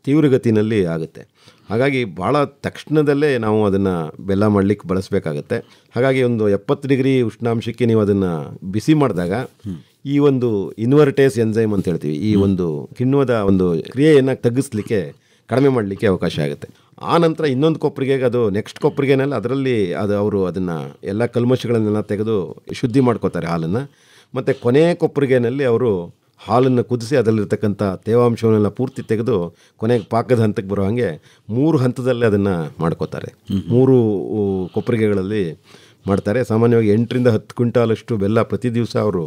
Speaker 5: ತೀವ್ರಗತಿನಲ್ಲಿ ಆಗುತ್ತೆ. ಹಾಗಾಗಿ ಭಾಳ ತಕ್ಷಣದಲ್ಲೇ ನಾವು ಅದನ್ನು ಬೆಲ್ಲ ಮಾಡಲಿಕ್ಕೆ ಬಳಸಬೇಕಾಗತ್ತೆ. ಹಾಗಾಗಿ ಒಂದು 70 ಡಿಗ್ರಿ ಉಷ್ಣಾಂಶಕ್ಕೆ ನೀವು ಅದನ್ನು ಬಿಸಿ ಮಾಡಿದಾಗ ಈ ಒಂದು ಇನ್ವರ್ಟೇಸ್ ಎನ್ಸೈಮ್ ಅಂತ ಹೇಳ್ತೀವಿ, ಈ ಒಂದು ಕಿಣ್ವದ ಒಂದು ಕ್ರಿಯೆಯನ್ನು ತಗ್ಗಿಸ್ಲಿಕ್ಕೆ, ಕಡಿಮೆ ಮಾಡಲಿಕ್ಕೆ ಅವಕಾಶ ಆಗುತ್ತೆ. ಆ ನಂತರ ಇನ್ನೊಂದು ಕೊಪ್ಪರಿಗೆ, ಅದು ನೆಕ್ಸ್ಟ್ ಕೊಪ್ಪರಿಗೆನಲ್ಲಿ ಅದರಲ್ಲಿ ಅವರು ಅದನ್ನು ಎಲ್ಲ ಕಲ್ಮಶಗಳನ್ನೆಲ್ಲ ತೆಗೆದು ಶುದ್ಧಿ ಮಾಡ್ಕೋತಾರೆ ಹಾಲನ್ನು. ಮತ್ತು ಕೊನೆಯ ಕೊಪ್ಪರಿಗೆನಲ್ಲಿ ಅವರು ಹಾಲನ್ನು ಕುದಿಸಿ ಅದರಲ್ಲಿರ್ತಕ್ಕಂಥ ತೇವಾಂಶವನ್ನೆಲ್ಲ ಪೂರ್ತಿ ತೆಗೆದು ಕೊನೆಗೆ ಪಾಕದ ಹಂತಕ್ಕೆ ಬರೋ ಹಾಗೆ 3 ಹಂತದಲ್ಲೇ ಅದನ್ನು ಮಾಡ್ಕೋತಾರೆ. 3 ಕೊಪ್ಪರಿಗೆಗಳಲ್ಲಿ ಮಾಡ್ತಾರೆ. ಸಾಮಾನ್ಯವಾಗಿ 8ರಿಂದ 10 ಕ್ವಿಂಟಾಲಷ್ಟು ಬೆಲ್ಲ ಪ್ರತಿ ದಿವಸ ಅವರು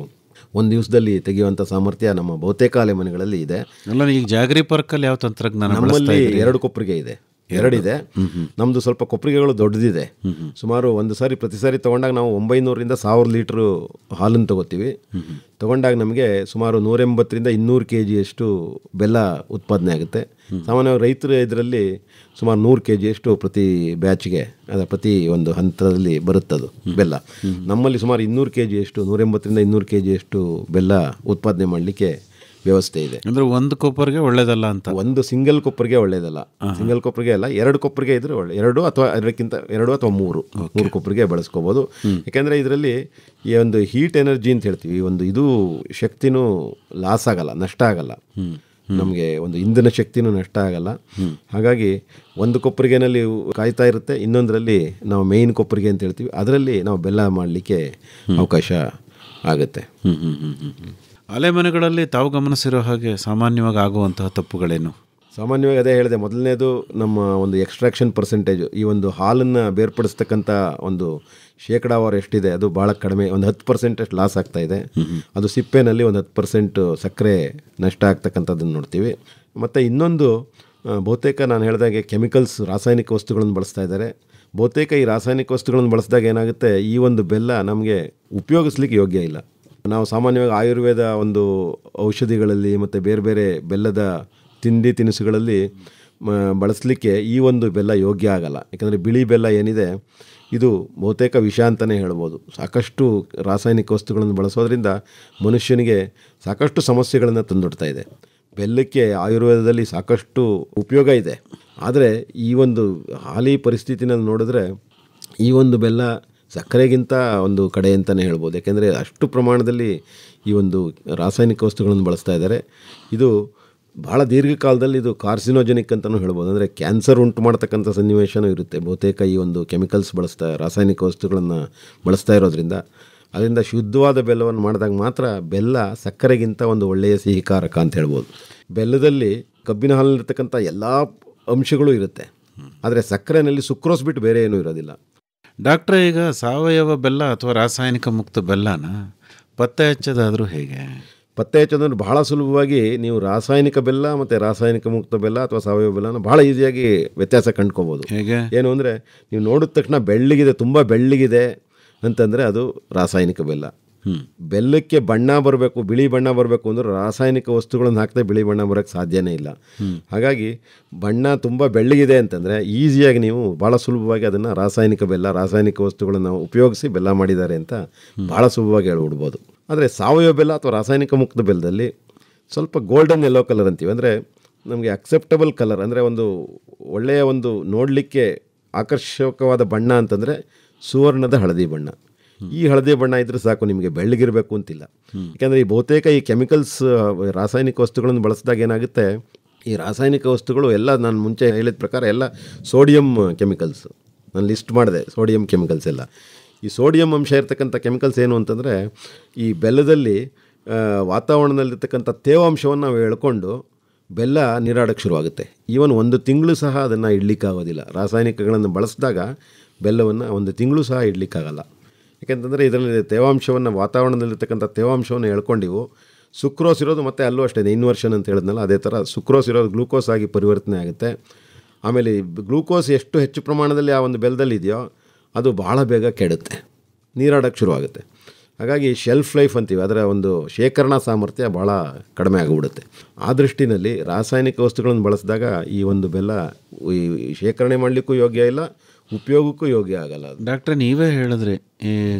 Speaker 5: ಒಂದು ದಿವಸದಲ್ಲಿ ತೆಗೆಯುವಂಥ ಸಾಮರ್ಥ್ಯ ನಮ್ಮ ಬಹುತೇಕ ಮನೆಗಳಲ್ಲಿ ಇದೆ.
Speaker 4: ಅಲ್ಲ, ಈಗ ಜಾಗರಿ ಪಾರ್ಕಲ್ಲಿ ಯಾವ ತಂತ್ರಜ್ಞಾನ?
Speaker 5: ನಮ್ಮಲ್ಲಿ 2 ಕೊಪ್ಪರಿಗೆ ಇದೆ, 2 ಇದೆ. ನಮ್ಮದು ಸ್ವಲ್ಪ ಕೊಪ್ಪರಿಗೆಗಳು ದೊಡ್ಡದಿದೆ. ಸುಮಾರು ಪ್ರತಿ ಸಾರಿ ತೊಗೊಂಡಾಗ ನಾವು 900ರಿಂದ 1000 ಲೀಟ್ರು ಹಾಲನ್ನು ತೊಗೋತೀವಿ. ತೊಗೊಂಡಾಗ ನಮಗೆ ಸುಮಾರು 180ರಿಂದ 200 kgಯಷ್ಟು ಬೆಲ್ಲ ಉತ್ಪಾದನೆ ಆಗುತ್ತೆ. ಸಾಮಾನ್ಯವಾಗಿ ರೈತರು ಇದರಲ್ಲಿ ಸುಮಾರು 100 kgಯಷ್ಟು ಪ್ರತಿ ಬ್ಯಾಚ್ಗೆ, ಪ್ರತಿ ಒಂದು ಹಂತದಲ್ಲಿ ಬರುತ್ತದು ಬೆಲ್ಲ. ನಮ್ಮಲ್ಲಿ ಸುಮಾರು 200 kgಯಷ್ಟು, 180ರಿಂದ 200 kgಯಷ್ಟು ಬೆಲ್ಲ ಉತ್ಪಾದನೆ ಮಾಡಲಿಕ್ಕೆ ವ್ಯವಸ್ಥೆ ಇದೆ.
Speaker 4: ಅಂದರೆ ಒಂದು ಕೊಪ್ಪರಿಗೆ ಒಳ್ಳೇದಲ್ಲ ಅಂತ?
Speaker 5: ಒಂದು ಸಿಂಗಲ್ ಕೊಪ್ಪರಿಗೆ ಒಳ್ಳೇದಲ್ಲ, ಸಿಂಗಲ್ ಕೊಪ್ಪರಿಗೆ ಅಲ್ಲ, 2 ಕೊಪ್ಪರಿಗೆ ಇದ್ರೆ ಒಳ್ಳೆ, 2 ಅಥವಾ ಅದಕ್ಕಿಂತ 2 ಅಥವಾ 3 ಕೊಪ್ಪರಿಗೆ ಬಳಸ್ಕೋಬೋದು. ಯಾಕೆಂದರೆ ಇದರಲ್ಲಿ ಈ ಒಂದು ಹೀಟ್ ಎನರ್ಜಿ ಅಂತ ಹೇಳ್ತೀವಿ, ಒಂದು ಇದು ಶಕ್ತಿನೂ ಲಾಸ್ ಆಗಲ್ಲ, ನಷ್ಟ ಆಗಲ್ಲ, ನಮಗೆ ಒಂದು ಇಂಧನ ಶಕ್ತಿನೂ ನಷ್ಟ ಆಗಲ್ಲ. ಹಾಗಾಗಿ ಒಂದು ಕೊಪ್ಪರಿಗೆನಲ್ಲಿ ಕಾಯ್ತಾ ಇರುತ್ತೆ, ಇನ್ನೊಂದರಲ್ಲಿ ನಾವು ಮೇಯ್ನ್ ಕೊಪ್ಪರಿಗೆ ಅಂತ ಹೇಳ್ತೀವಿ, ಅದರಲ್ಲಿ ನಾವು ಬೆಲ್ಲ ಮಾಡಲಿಕ್ಕೆ ಅವಕಾಶ ಆಗುತ್ತೆ.
Speaker 4: ಅಲೆಮನೆಗಳಲ್ಲಿ ತಾವು ಗಮನಿಸಿರೋ ಹಾಗೆ ಸಾಮಾನ್ಯವಾಗಿ ಆಗುವಂತಹ ತಪ್ಪುಗಳೇನು?
Speaker 5: ಸಾಮಾನ್ಯವಾಗಿ ಅದೇ ಹೇಳಿದೆ, ಮೊದಲನೇದು ನಮ್ಮ ಒಂದು ಎಕ್ಸ್ಟ್ರಾಕ್ಷನ್ ಪರ್ಸೆಂಟೇಜು, ಈ ಒಂದು ಹಾಲನ್ನು ಬೇರ್ಪಡಿಸ್ತಕ್ಕಂಥ ಒಂದು ಶೇಕಡಾವಾರು ಎಷ್ಟಿದೆ ಅದು ಭಾಳ ಕಡಿಮೆ, ಒಂದು 10% ಅಷ್ಟು ಲಾಸ್ ಆಗ್ತಾಯಿದೆ. ಅದು ಸಿಪ್ಪೆನಲ್ಲಿ ಒಂದು 10% ಸಕ್ಕರೆ ನಷ್ಟ ಆಗ್ತಕ್ಕಂಥದ್ದನ್ನು ನೋಡ್ತೀವಿ. ಮತ್ತು ಇನ್ನೊಂದು, ಬಹುತೇಕ ನಾನು ಹೇಳಿದಾಗೆ ಕೆಮಿಕಲ್ಸ್, ರಾಸಾಯನಿಕ ವಸ್ತುಗಳನ್ನು ಬಳಸ್ತಾ ಇದ್ದಾರೆ. ಬಹುತೇಕ ಈ ರಾಸಾಯನಿಕ ವಸ್ತುಗಳನ್ನು ಬಳಸಿದಾಗ ಏನಾಗುತ್ತೆ, ಈ ಒಂದು ಬೆಲ್ಲ ನಮಗೆ ಉಪಯೋಗಿಸ್ಲಿಕ್ಕೆ ಯೋಗ್ಯ ಇಲ್ಲ. ನಾವು ಸಾಮಾನ್ಯವಾಗಿ ಆಯುರ್ವೇದ ಒಂದು ಔಷಧಿಗಳಲ್ಲಿ ಮತ್ತು ಬೇರೆ ಬೇರೆ ಬೆಲ್ಲದ ತಿಂಡಿ ತಿನಿಸುಗಳಲ್ಲಿ ಬಳಸಲಿಕ್ಕೆ ಈ ಒಂದು ಬೆಲ್ಲ ಯೋಗ್ಯ ಆಗಲ್ಲ. ಯಾಕಂದರೆ ಬಿಳಿ ಬೆಲ್ಲ ಏನಿದೆ ಇದು ಬಹುತೇಕ ವಿಷ ಅಂತಲೇ ಹೇಳ್ಬೋದು. ಸಾಕಷ್ಟು ರಾಸಾಯನಿಕ ವಸ್ತುಗಳನ್ನು ಬಳಸೋದ್ರಿಂದ ಮನುಷ್ಯನಿಗೆ ಸಾಕಷ್ಟು ಸಮಸ್ಯೆಗಳನ್ನು ತಂದೊಡ್ತಾ ಇದೆ. ಬೆಲ್ಲಕ್ಕೆ ಆಯುರ್ವೇದದಲ್ಲಿ ಸಾಕಷ್ಟು ಉಪಯೋಗ ಇದೆ. ಆದರೆ ಈ ಒಂದು ಹಾಲಿ ಪರಿಸ್ಥಿತಿನಲ್ಲಿ ನೋಡಿದ್ರೆ ಈ ಒಂದು ಬೆಲ್ಲ ಸಕ್ಕರೆಗಿಂತ ಒಂದು ಕಡೆ ಅಂತಲೇ ಹೇಳ್ಬೋದು. ಯಾಕೆಂದರೆ ಅಷ್ಟು ಪ್ರಮಾಣದಲ್ಲಿ ಈ ಒಂದು ರಾಸಾಯನಿಕ ವಸ್ತುಗಳನ್ನು ಬಳಸ್ತಾ ಇದ್ದಾರೆ. ಇದು ಭಾಳ ದೀರ್ಘಕಾಲದಲ್ಲಿ ಇದು ಕಾರ್ಸಿನೋಜೆನಿಕ್ ಅಂತಲೂ ಹೇಳ್ಬೋದು. ಅಂದರೆ ಕ್ಯಾನ್ಸರ್ ಉಂಟು ಮಾಡ್ತಕ್ಕಂಥ ಸನ್ನಿವೇಶನೂ ಇರುತ್ತೆ ಬಹುತೇಕ ಈ ಒಂದು ಕೆಮಿಕಲ್ಸ್ ರಾಸಾಯನಿಕ ವಸ್ತುಗಳನ್ನು ಬಳಸ್ತಾ ಇರೋದ್ರಿಂದ. ಅದರಿಂದ ಶುದ್ಧವಾದ ಬೆಲ್ಲವನ್ನು ಮಾಡಿದಾಗ ಮಾತ್ರ ಬೆಲ್ಲ ಸಕ್ಕರೆಗಿಂತ ಒಂದು ಒಳ್ಳೆಯ ಸಿಹಿಕಾರಕ ಅಂತ ಹೇಳ್ಬೋದು. ಬೆಲ್ಲದಲ್ಲಿ ಕಬ್ಬಿನ ಹಾಲಿನಲ್ಲಿರ್ತಕ್ಕಂಥ ಎಲ್ಲ ಅಂಶಗಳು ಇರುತ್ತೆ, ಆದರೆ ಸಕ್ಕರೆಯಲ್ಲಿ ಸುಕ್ರೋಸ್ ಬಿಟ್ಟು ಬೇರೆ ಏನೂ ಇರೋದಿಲ್ಲ.
Speaker 4: ಡಾಕ್ಟ್ರೇ, ಈಗ ಸಾವಯವ ಬೆಲ್ಲ ಅಥವಾ ರಾಸಾಯನಿಕ ಮುಕ್ತ ಬೆಲ್ಲನ ಪತ್ತೆ ಹಚ್ಚೋದಾದರೂ ಹೇಗೆ?
Speaker 5: ಪತ್ತೆ ಹಚ್ಚೋದಂದ್ರೆ ಭಾಳ ಸುಲಭವಾಗಿ ನೀವು ರಾಸಾಯನಿಕ ಬೆಲ್ಲ ಮತ್ತು ರಾಸಾಯನಿಕ ಮುಕ್ತ ಬೆಲ್ಲ ಅಥವಾ ಸಾವಯವ ಬೆಲ್ಲನ ಭಾಳ ಈಸಿಯಾಗಿ ವ್ಯತ್ಯಾಸ ಕಂಡ್ಕೋಬೋದು.
Speaker 4: ಹೇಗೆ?
Speaker 5: ಏನು ಅಂದರೆ, ನೀವು ನೋಡಿದ ತಕ್ಷಣ ಬೆಳ್ಳಗಿದೆ, ತುಂಬ ಬೆಳ್ಳಗಿದೆ ಅಂತಂದರೆ ಅದು ರಾಸಾಯನಿಕ ಬೆಲ್ಲ. ಬೆಲ್ಲಕ್ಕೆ ಬಣ್ಣ ಬರಬೇಕು, ಬಿಳಿ ಬಣ್ಣ ಬರಬೇಕು ಅಂದರೆ ರಾಸಾಯನಿಕ ವಸ್ತುಗಳನ್ನು ಹಾಕಿದ್ರೆ ಬಿಳಿ ಬಣ್ಣ ಬರೋಕ್ಕೆ ಸಾಧ್ಯನೇ ಇಲ್ಲ. ಹಾಗಾಗಿ ಬಣ್ಣ ತುಂಬ ಬೆಳ್ಳಗಿದೆ ಅಂತಂದರೆ ಈಸಿಯಾಗಿ ನೀವು ಭಾಳ ಸುಲಭವಾಗಿ ಅದನ್ನು ರಾಸಾಯನಿಕ ಬೆಲ್ಲ, ರಾಸಾಯನಿಕ ವಸ್ತುಗಳನ್ನು ಉಪಯೋಗಿಸಿ ಬೆಲ್ಲ ಮಾಡಿದ್ದಾರೆ ಅಂತ ಭಾಳ ಸುಲಭವಾಗಿ ಹೇಳ್ಬಿಡ್ಬೋದು. ಆದರೆ ಸಾವಯವ ಬೆಲ್ಲ ಅಥವಾ ರಾಸಾಯನಿಕ ಮುಕ್ತ ಬೆಲ್ಲದಲ್ಲಿ ಸ್ವಲ್ಪ ಗೋಲ್ಡನ್ ಯೆಲ್ಲೋ ಕಲರ್ ಅಂತೀವಿ, ಅಂದರೆ ನಮಗೆ ಅಕ್ಸೆಪ್ಟಬಲ್ ಕಲರ್, ಅಂದರೆ ಒಂದು ಒಳ್ಳೆಯ ಒಂದು ನೋಡಲಿಕ್ಕೆ ಆಕರ್ಷಕವಾದ ಬಣ್ಣ ಅಂತಂದರೆ ಸುವರ್ಣದ ಹಳದಿ ಬಣ್ಣ. ಈ ಹಳದಿ ಬಣ್ಣ ಇದ್ದರೆ ಸಾಕು, ನಿಮಗೆ ಬೆಳ್ಳಗಿರಬೇಕು ಅಂತಿಲ್ಲ. ಯಾಕೆಂದರೆ ಈ ಬಹುತೇಕ ಈ ಕೆಮಿಕಲ್ಸ್, ರಾಸಾಯನಿಕ ವಸ್ತುಗಳನ್ನು ಬಳಸಿದಾಗ ಏನಾಗುತ್ತೆ, ಈ ರಾಸಾಯನಿಕ ವಸ್ತುಗಳು ಎಲ್ಲ ನಾನು ಮುಂಚೆ ಹೇಳಿದ ಪ್ರಕಾರ ಎಲ್ಲ ಸೋಡಿಯಂ ಕೆಮಿಕಲ್ಸ್. ನಾನು ಲಿಸ್ಟ್ ಮಾಡಿದೆ ಸೋಡಿಯಂ ಕೆಮಿಕಲ್ಸ್ ಎಲ್ಲ. ಈ ಸೋಡಿಯಂ ಅಂಶ ಇರ್ತಕ್ಕಂಥ ಕೆಮಿಕಲ್ಸ್ ಏನು ಅಂತಂದರೆ, ಈ ಬೆಲ್ಲದಲ್ಲಿ ವಾತಾವರಣದಲ್ಲಿರ್ತಕ್ಕಂಥ ತೇವಾಂಶವನ್ನು ನಾವು ಎಳ್ಕೊಂಡು ಬೆಲ್ಲ ನೀರಾಡೋಕ್ಕೆ ಶುರುವಾಗುತ್ತೆ. ಈವನ್ 1 ತಿಂಗಳು ಸಹ ಅದನ್ನು ಇಡಲಿಕ್ಕಾಗೋದಿಲ್ಲ. ರಾಸಾಯನಿಕಗಳನ್ನು ಬಳಸಿದಾಗ ಬೆಲ್ಲವನ್ನು 1 ತಿಂಗಳು ಸಹ ಇಡಲಿಕ್ಕಾಗಲ್ಲ. ಯಾಕೆಂತಂದರೆ ಇದರಲ್ಲಿ ತೇವಾಂಶವನ್ನು, ವಾತಾವರಣದಲ್ಲಿರ್ತಕ್ಕಂಥ ತೇವಾಂಶವನ್ನು ಎಳ್ಕೊಂಡಿವು. ಸುಕ್ರೋಸ್ ಇರೋದು ಮತ್ತು ಅಲ್ಲೂ ಅಷ್ಟೇ ಇನ್ವರ್ಷನ್ ಅಂತ ಹೇಳಿದ್ನಲ್ಲ, ಅದೇ ಥರ ಸುಕ್ರೋಸ್ ಇರೋದು ಗ್ಲೂಕೋಸ್ ಆಗಿ ಪರಿವರ್ತನೆ ಆಗುತ್ತೆ. ಆಮೇಲೆ ಗ್ಲೂಕೋಸ್ ಎಷ್ಟು ಹೆಚ್ಚು ಪ್ರಮಾಣದಲ್ಲಿ ಆ ಒಂದು ಬೆಲ್ಲದಲ್ಲಿ ಇದೆಯೋ ಅದು ಭಾಳ ಬೇಗ ಕೆಡುತ್ತೆ, ನೀರಾಡೋಕ್ಕೆ ಶುರುವಾಗುತ್ತೆ. ಹಾಗಾಗಿ ಶೆಲ್ಫ್ ಲೈಫ್ ಅಂತೀವಿ, ಅದರ ಒಂದು ಶೇಖರಣಾ ಸಾಮರ್ಥ್ಯ ಭಾಳ ಕಡಿಮೆ ಆಗಿಬಿಡುತ್ತೆ. ಆ ದೃಷ್ಟಿನಲ್ಲಿ ರಾಸಾಯನಿಕ ವಸ್ತುಗಳನ್ನು ಬಳಸಿದಾಗ ಈ ಒಂದು ಬೆಲ್ಲ ಶೇಖರಣೆ ಮಾಡಲಿಕ್ಕೂ ಯೋಗ್ಯ ಇಲ್ಲ, ಉಪಯೋಗಕ್ಕೂ ಯೋಗ್ಯ ಆಗಲ್ಲ.
Speaker 4: ಡಾಕ್ಟ್ರೆ, ನೀವೇ ಹೇಳಿದ್ರಿ ಈ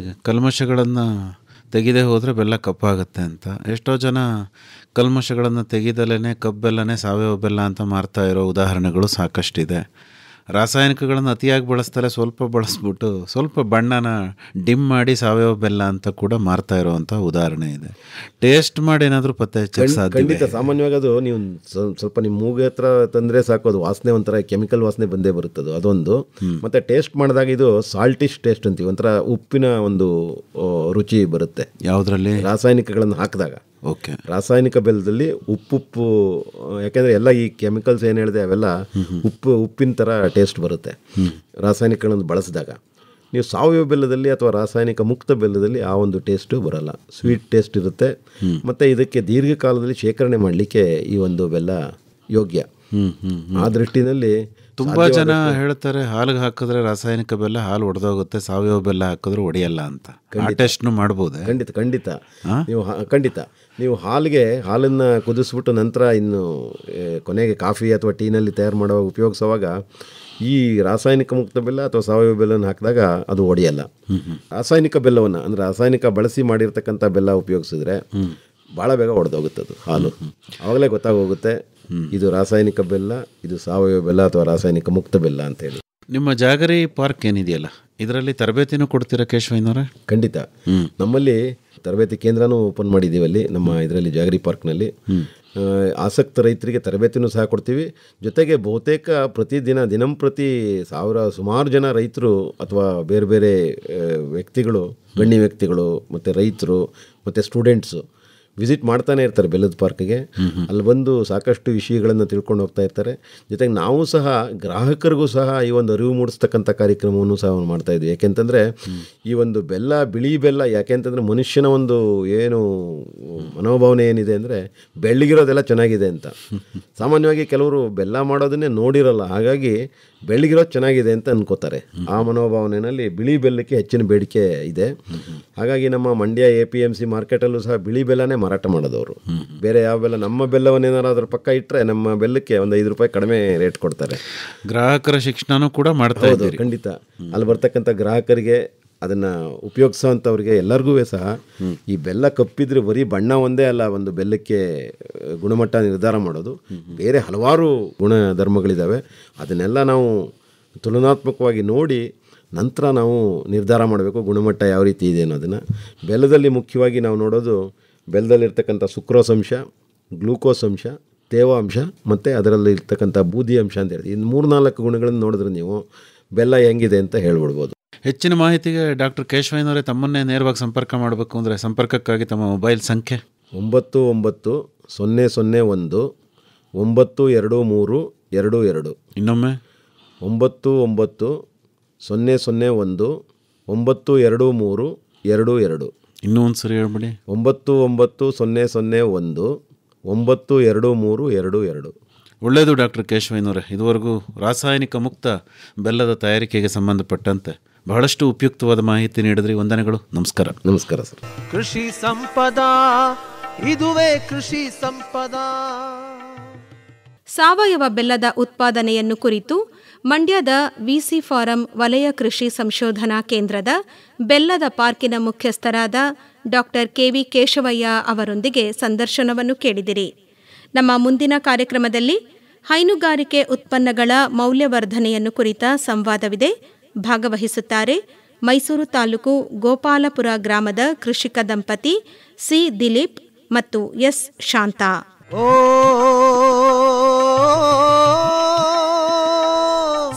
Speaker 4: ಕಲ್ಮಶಗಳನ್ನು ತೆಗೆದೇ ಹೋದರೆ ಬೆಲ್ಲ ಕಪ್ಪಾಗುತ್ತೆ ಅಂತ. ಎಷ್ಟೋ ಜನ ಕಲ್ಮಶಗಳನ್ನು ತೆಗೆದಲೇ ಕಬ್ಬೆಲ್ಲನೇ ಸಾವಯವ ಬೆಲ್ಲ ಅಂತ ಮಾರ್ತಾ ಇರೋ ಉದಾಹರಣೆಗಳು ಸಾಕಷ್ಟಿದೆ. ರಾಸಾಯನಿಕಗಳನ್ನು ಅತಿಯಾಗಿ ಬಳಸ್ತಾರೆ, ಸ್ವಲ್ಪ ಬಳಸ್ಬಿಟ್ಟು ಸ್ವಲ್ಪ ಬಣ್ಣನ ಡಿಮ್ ಮಾಡಿ ಸಾವಯವ ಬೆಲ್ಲ ಅಂತ ಕೂಡ ಮಾರ್ತಾ ಇರೋವಂಥ ಉದಾಹರಣೆ ಇದೆ. ಟೇಸ್ಟ್ ಮಾಡಿ ಏನಾದರೂ ಪತ್ತೆ ಹಚ್ಚಕ್ಕೆ ಸಾಧ್ಯ?
Speaker 5: ಖಂಡಿತ. ಸಾಮಾನ್ಯವಾಗಿ ಅದು ನೀವು ಸ್ವಲ್ಪ ನಿಮ್ಮ ಮೂಗು ಹತ್ರ ತಂದರೆ ಸಾಕು, ಅದು ವಾಸನೆ ಒಂಥರ ಕೆಮಿಕಲ್ ವಾಸನೆ ಬಂದೇ ಬರುತ್ತದು, ಅದೊಂದು. ಮತ್ತು ಟೇಸ್ಟ್ ಮಾಡಿದಾಗ ಇದು ಸಾಲ್ಟಿಶ್ ಟೇಸ್ಟ್ ಅಂತೀವಿ, ಒಂಥರ ಉಪ್ಪಿನ ಒಂದು ರುಚಿ ಬರುತ್ತೆ.
Speaker 4: ಯಾವುದರಲ್ಲಿ?
Speaker 5: ರಾಸಾಯನಿಕಗಳನ್ನು ಹಾಕಿದಾಗ.
Speaker 4: ಓಕೆ.
Speaker 5: ರಾಸಾಯನಿಕ ಬೆಲ್ಲದಲ್ಲಿ ಉಪ್ಪು, ಯಾಕೆಂದರೆ ಎಲ್ಲ ಈ ಕೆಮಿಕಲ್ಸ್ ಏನು ಹೇಳಿದೆ ಅವೆಲ್ಲ ಉಪ್ಪಿನ ಥರ ಟೇಸ್ಟ್ ಬರುತ್ತೆ ರಾಸಾಯನಿಕಗಳನ್ನು ಬಳಸಿದಾಗ. ನೀವು ಸಾವಯವ ಬೆಲ್ಲದಲ್ಲಿ ಅಥವಾ ರಾಸಾಯನಿಕ ಮುಕ್ತ ಬೆಲ್ಲದಲ್ಲಿ ಆ ಒಂದು ಟೇಸ್ಟು ಬರಲ್ಲ, ಸ್ವೀಟ್ ಟೇಸ್ಟ್ ಇರುತ್ತೆ. ಮತ್ತು ಇದಕ್ಕೆ ದೀರ್ಘಕಾಲದಲ್ಲಿ ಶೇಖರಣೆ ಮಾಡಲಿಕ್ಕೆ ಈ ಒಂದು ಬೆಲ್ಲ ಯೋಗ್ಯ. ಆ ದೃಷ್ಟಿನಲ್ಲಿ
Speaker 4: ತುಂಬ ಜನ ಹೇಳ್ತಾರೆ ಹಾಲಿಗೆ ಹಾಕಿದ್ರೆ ರಾಸಾಯನಿಕ ಬೆಲ್ಲ ಹಾಲು ಒಡೆದೋಗುತ್ತೆ, ಸಾವಯವ ಬೆಲ್ಲ ಹಾಕಿದ್ರೆ ಒಡೆಯಲ್ಲ ಅಂತ. ಟೆಸ್ಟ್ನು ಮಾಡ್ಬೋದು?
Speaker 5: ಖಂಡಿತ. ನೀವು ಹಾಲನ್ನು ಕುದಿಸ್ಬಿಟ್ಟು ನಂತರ ಇನ್ನು ಕೊನೆಗೆ ಕಾಫಿ ಅಥವಾ ಟೀನಲ್ಲಿ ತಯಾರು ಮಾಡುವಾಗ ಉಪಯೋಗಿಸುವಾಗ ಈ ರಾಸಾಯನಿಕ ಮುಕ್ತ ಬೆಲ್ಲ ಅಥವಾ ಸಾವಯವ ಬೆಲ್ಲವನ್ನು ಹಾಕಿದಾಗ ಅದು ಒಡೆಯಲ್ಲ. ರಾಸಾಯನಿಕ ಬೆಲ್ಲವನ್ನು, ಅಂದರೆ ರಾಸಾಯನಿಕ ಬಳಸಿ ಮಾಡಿರ್ತಕ್ಕಂಥ ಬೆಲ್ಲ ಉಪಯೋಗಿಸಿದ್ರೆ ಭಾಳ ಬೇಗ ಒಡೆದೋಗುತ್ತದು ಹಾಲು. ಆವಾಗಲೇ ಗೊತ್ತಾಗೋಗುತ್ತೆ ಇದು ರಾಸಾಯನಿಕ ಬೆಲ್ಲ, ಇದು ಸಾವಯವ ಬೆಲ್ಲ ಅಥವಾ ರಾಸಾಯನಿಕ ಮುಕ್ತ ಬೆಲ್ಲ ಅಂತೇಳಿ.
Speaker 4: ನಿಮ್ಮ ಜಾಗರಿ ಪಾರ್ಕ್ ಏನಿದೆಯಲ್ಲ, ಇದರಲ್ಲಿ ತರಬೇತಿನೂ ಕೊಡ್ತೀರಾ ಕೇಶವಯ್ಯನವರೇ?
Speaker 5: ಖಂಡಿತ. ನಮ್ಮಲ್ಲಿ ತರಬೇತಿ ಕೇಂದ್ರನೂ ಓಪನ್ ಮಾಡಿದ್ದೀವಿ ಅಲ್ಲಿ ನಮ್ಮ ಇದರಲ್ಲಿ ಜಾಗರಿ ಪಾರ್ಕ್ನಲ್ಲಿ. ಆಸಕ್ತ ರೈತರಿಗೆ ತರಬೇತಿನೂ ಸಹ ಕೊಡ್ತೀವಿ. ಜೊತೆಗೆ ಬಹುತೇಕ ದಿನಂಪ್ರತಿ ಸುಮಾರು ಜನ ರೈತರು ಅಥವಾ ಬೇರೆ ಬೇರೆ ವ್ಯಕ್ತಿಗಳು, ಗಣ್ಯ ವ್ಯಕ್ತಿಗಳು ಮತ್ತು ರೈತರು ಮತ್ತು ಸ್ಟೂಡೆಂಟ್ಸು ವಿಸಿಟ್ ಮಾಡ್ತಾನೆ ಇರ್ತಾರೆ ಬೆಲ್ಲದ ಪಾರ್ಕ್ಗೆ. ಅಲ್ಲಿ ಬಂದು ಸಾಕಷ್ಟು ವಿಷಯಗಳನ್ನು ತಿಳ್ಕೊಂಡು ಹೋಗ್ತಾ ಇರ್ತಾರೆ. ಜೊತೆಗೆ ನಾವು ಸಹ ಗ್ರಾಹಕರಿಗೂ ಸಹ ಈ ಒಂದು ಅರಿವು ಮೂಡಿಸ್ತಕ್ಕಂಥ ಕಾರ್ಯಕ್ರಮವನ್ನು ಸಹ ಮಾಡ್ತಾ ಇದ್ವಿ. ಯಾಕೆಂತಂದರೆ ಈ ಒಂದು ಬಿಳಿ ಬೆಲ್ಲ, ಯಾಕೆಂತಂದರೆ ಮನುಷ್ಯನ ಒಂದು ಏನು ಮನೋಭಾವನೆ ಏನಿದೆ ಅಂದರೆ ಬೆಳ್ಳಗಿರೋದೆಲ್ಲ ಚೆನ್ನಾಗಿದೆ ಅಂತ. ಸಾಮಾನ್ಯವಾಗಿ ಕೆಲವರು ಬೆಲ್ಲ ಮಾಡೋದನ್ನೇ ನೋಡಿರಲ್ಲ, ಹಾಗಾಗಿ ಬೆಳ್ಳಗಿರೋದು ಚೆನ್ನಾಗಿದೆ ಅಂತ ಅನ್ಕೋತಾರೆ. ಆ ಮನೋಭಾವನೆಯಲ್ಲಿ ಬಿಳಿ ಬೆಲ್ಲಕ್ಕೆ ಹೆಚ್ಚಿನ ಬೇಡಿಕೆ ಇದೆ. ಹಾಗಾಗಿ ನಮ್ಮ ಮಂಡ್ಯ APMC ಮಾರ್ಕೆಟಲ್ಲೂ ಸಹ ಬಿಳಿ ಬೆಲ್ಲನೇ ಮಾರಾಟ ಮಾಡೋದವರು. ಬೇರೆ ಯಾವ ಬೆಲ್ಲ, ನಮ್ಮ ಬೆಲ್ಲವನ್ನೇನಾರು ಅದ್ರ ಪಕ್ಕ ಇಟ್ಟರೆ ನಮ್ಮ ಬೆಲ್ಲಕ್ಕೆ ಒಂದು 5 ರೂಪಾಯಿ ಕಡಿಮೆ ರೇಟ್ ಕೊಡ್ತಾರೆ.
Speaker 4: ಗ್ರಾಹಕರ ಶಿಕ್ಷಣನೂ ಕೂಡ ಮಾಡ್ತಾ ಇದ್ದೀರಿ?
Speaker 5: ಖಂಡಿತ. ಅಲ್ಲಿ ಬರ್ತಕ್ಕಂಥ ಗ್ರಾಹಕರಿಗೆ, ಅದನ್ನು ಉಪಯೋಗಿಸೋವಂಥವ್ರಿಗೆ ಎಲ್ಲರಿಗೂ ಸಹ ಈ ಬೆಲ್ಲ ಕಪ್ಪಿದ್ರೆ ಬರೀ ಬಣ್ಣ ಒಂದೇ ಅಲ್ಲ ಒಂದು ಬೆಲ್ಲಕ್ಕೆ ಗುಣಮಟ್ಟ ನಿರ್ಧಾರ ಮಾಡೋದು. ಬೇರೆ ಹಲವಾರು ಗುಣಧರ್ಮಗಳಿದ್ದಾವೆ. ಅದನ್ನೆಲ್ಲ ನಾವು ತುಲನಾತ್ಮಕವಾಗಿ ನೋಡಿ ನಂತರ ನಾವು ನಿರ್ಧಾರ ಮಾಡಬೇಕು ಗುಣಮಟ್ಟ ಯಾವ ರೀತಿ ಇದೆ ಅನ್ನೋದನ್ನು. ಬೆಲ್ಲದಲ್ಲಿ ಮುಖ್ಯವಾಗಿ ನಾವು ನೋಡೋದು ಬೆಲ್ಲದಲ್ಲಿರ್ತಕ್ಕಂಥ ಸುಕ್ರೋಸ್ ಅಂಶ, ಗ್ಲೂಕೋಸ್ ಅಂಶ, ತೇವಾಂಶ ಮತ್ತು ಅದರಲ್ಲಿ ಇರ್ತಕ್ಕಂಥ ಬೂದಿ ಅಂಶ ಅಂತ ಹೇಳಿ ಇನ್ನು 3-4 ಗುಣಗಳನ್ನು ನೋಡಿದ್ರೆ ನೀವು ಬೆಲ್ಲ ಹೆಂಗಿದೆ ಅಂತ ಹೇಳ್ಬಿಡ್ಬೋದು.
Speaker 4: ಹೆಚ್ಚಿನ ಮಾಹಿತಿಗೆ ಡಾಕ್ಟರ್ ಕೇಶವಯ್ಯನವರೇ ತಮ್ಮನ್ನೇ ನೇರವಾಗಿ ಸಂಪರ್ಕ ಮಾಡಬೇಕು ಅಂದರೆ ಸಂಪರ್ಕಕ್ಕಾಗಿ ತಮ್ಮ ಮೊಬೈಲ್ ಸಂಖ್ಯೆ?
Speaker 5: 9900019222.
Speaker 4: ಇನ್ನೊಮ್ಮೆ
Speaker 5: 9900019222.
Speaker 4: ಇನ್ನೂ ಒಂದು ಸರಿ ಹೇಳ್ಬಿಡಿ.
Speaker 5: 9900019222.
Speaker 4: ಒಳ್ಳೆಯದು ಡಾಕ್ಟರ್ ಕೇಶವಯ್ಯನವರೇ, ಇದುವರೆಗೂ ರಾಸಾಯನಿಕ ಮುಕ್ತ ಬೆಲ್ಲದ ತಯಾರಿಕೆಗೆ ಸಂಬಂಧಪಟ್ಟಂತೆ ಬಹಳಷ್ಟು ಉಪಯುಕ್ತವಾದ ಮಾಹಿತಿ ನೀಡಿದ್ರಿ. ವಂದನೆಗಳು. ನಮಸ್ಕಾರ.
Speaker 5: ನಮಸ್ಕಾರ ಸರ್.
Speaker 3: ಕೃಷಿ ಸಂಪದಾ, ಇದುವೇ ಕೃಷಿ ಸಂಪದಾ.
Speaker 2: ಸಾವಯವ ಬೆಲ್ಲದ ಉತ್ಪಾದನೆಯನ್ನು ಕುರಿತು ಮಂಡ್ಯದ VC ಫಾರಂ ವಲಯ ಕೃಷಿ ಸಂಶೋಧನಾ ಕೇಂದ್ರದ ಬೆಲ್ಲದ ಪಾರ್ಕಿನ ಮುಖ್ಯಸ್ಥರಾದ ಡಾ KV ಕೇಶವಯ್ಯ ಅವರೊಂದಿಗೆ ಸಂದರ್ಶನವನ್ನು ಕೇಳಿದಿರಿ. ನಮ್ಮ ಮುಂದಿನ ಕಾರ್ಯಕ್ರಮದಲ್ಲಿ ಹೈನುಗಾರಿಕೆ ಉತ್ಪನ್ನಗಳ ಮೌಲ್ಯವರ್ಧನೆಯನ್ನು ಕುರಿತ ಸಂವಾದವಿದೆ. ಭಾಗವಹಿಸುತ್ತಾರೆ ಮೈಸೂರು ತಾಲೂಕು ಗೋಪಾಲಪುರ ಗ್ರಾಮದ ಕೃಷಿಕ ದಂಪತಿ C. ದಿಲೀಪ್ ಮತ್ತು S. ಶಾಂತಾ.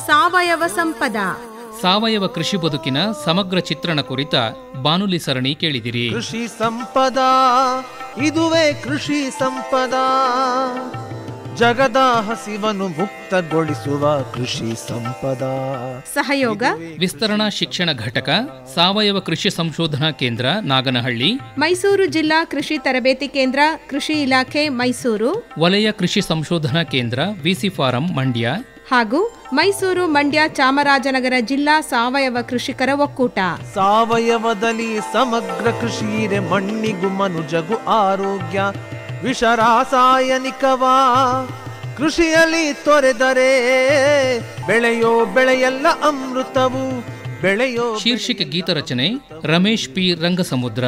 Speaker 2: ಸಾವಯವ ಸಂಪದ,
Speaker 1: ಸಾವಯವ ಕೃಷಿ ಬದುಕಿನ ಸಮಗ್ರ ಚಿತ್ರಣ ಕುರಿತ ಬಾನುಲಿ ಸರಣಿ ಕೇಳಿದಿರಿ.
Speaker 3: ಕೃಷಿ ಸಂಪದಾ, ಇದುವೇ ಕೃಷಿ ಸಂಪದಾ. ಜಗದ ಹಸಿವನ್ನು ಮುಕ್ತಗೊಳಿಸುವ ಕೃಷಿ ಸಂಪದ.
Speaker 2: ಸಹಯೋಗ
Speaker 1: ವಿಸ್ತರಣಾ ಶಿಕ್ಷಣ ಘಟಕ, ಸಾವಯವ ಕೃಷಿ ಸಂಶೋಧನಾ ಕೇಂದ್ರ ನಾಗನಹಳ್ಳಿ,
Speaker 2: ಮೈಸೂರು ಜಿಲ್ಲಾ ಕೃಷಿ ತರಬೇತಿ ಕೇಂದ್ರ, ಕೃಷಿ ಇಲಾಖೆ ಮೈಸೂರು,
Speaker 1: ವಲಯ ಕೃಷಿ ಸಂಶೋಧನಾ ಕೇಂದ್ರ, ವಿಸಿ ಫಾರಂ ಮಂಡ್ಯ
Speaker 2: ಹಾಗೂ ಮೈಸೂರು, ಮಂಡ್ಯ, ಚಾಮರಾಜನಗರ ಜಿಲ್ಲಾ ಸಾವಯವ ಕೃಷಿಕರ ಒಕ್ಕೂಟ.
Speaker 3: ಸಾವಯವದಲ್ಲಿ ಸಮಗ್ರ ಕೃಷಿರೆ ಮಣ್ಣಿಗೂ ಮನುಜಗೂ ಆರೋಗ್ಯ. ವಿಷ ರಾಸಾಯನಿಕವಾ ಕೃಷಿಯಲ್ಲಿ ತೊರೆದರೆ ಬೆಳೆಯೋ ಬೆಳೆಯೆಲ್ಲ ಅಮೃತವು ಬೆಳೆಯೋ.
Speaker 1: ಶೀರ್ಷಿಕೆ ಗೀತರಚನೆ ರಮೇಶ್ ಪಿ ರಂಗಸಮುದ್ರ.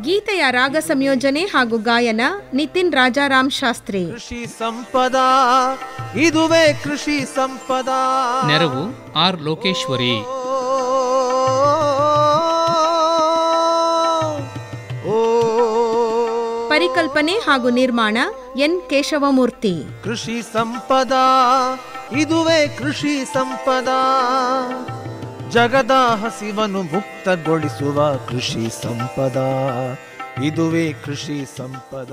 Speaker 2: ಗೀತೆಯ ರಾಗ ಸಂಯೋಜನೆ ಹಾಗೂ ಗಾಯನ ನಿತಿನ್ ರಾಜಾರಾಮ್ ಶಾಸ್ತ್ರಿ.
Speaker 3: ಕೃಷಿ ಸಂಪದ, ಇದುವೇ ಕೃಷಿ ಸಂಪದ.
Speaker 1: ನೆರವು ಆರ್ ಲೋಕೇಶ್ವರಿ.
Speaker 2: ಪರಿಕಲ್ಪನೆ ಹಾಗೂ ನಿರ್ಮಾಣ ಎನ್ ಕೇಶವಮೂರ್ತಿ.
Speaker 3: ಕೃಷಿ ಸಂಪದ, ಇದುವೇ ಕೃಷಿ ಸಂಪದ. ಜಗದ ಹಸಿವನ್ನು ಮುಕ್ತಗೊಳಿಸುವ ಕೃಷಿ ಸಂಪದ, ಇದುವೇ ಕೃಷಿ ಸಂಪದ.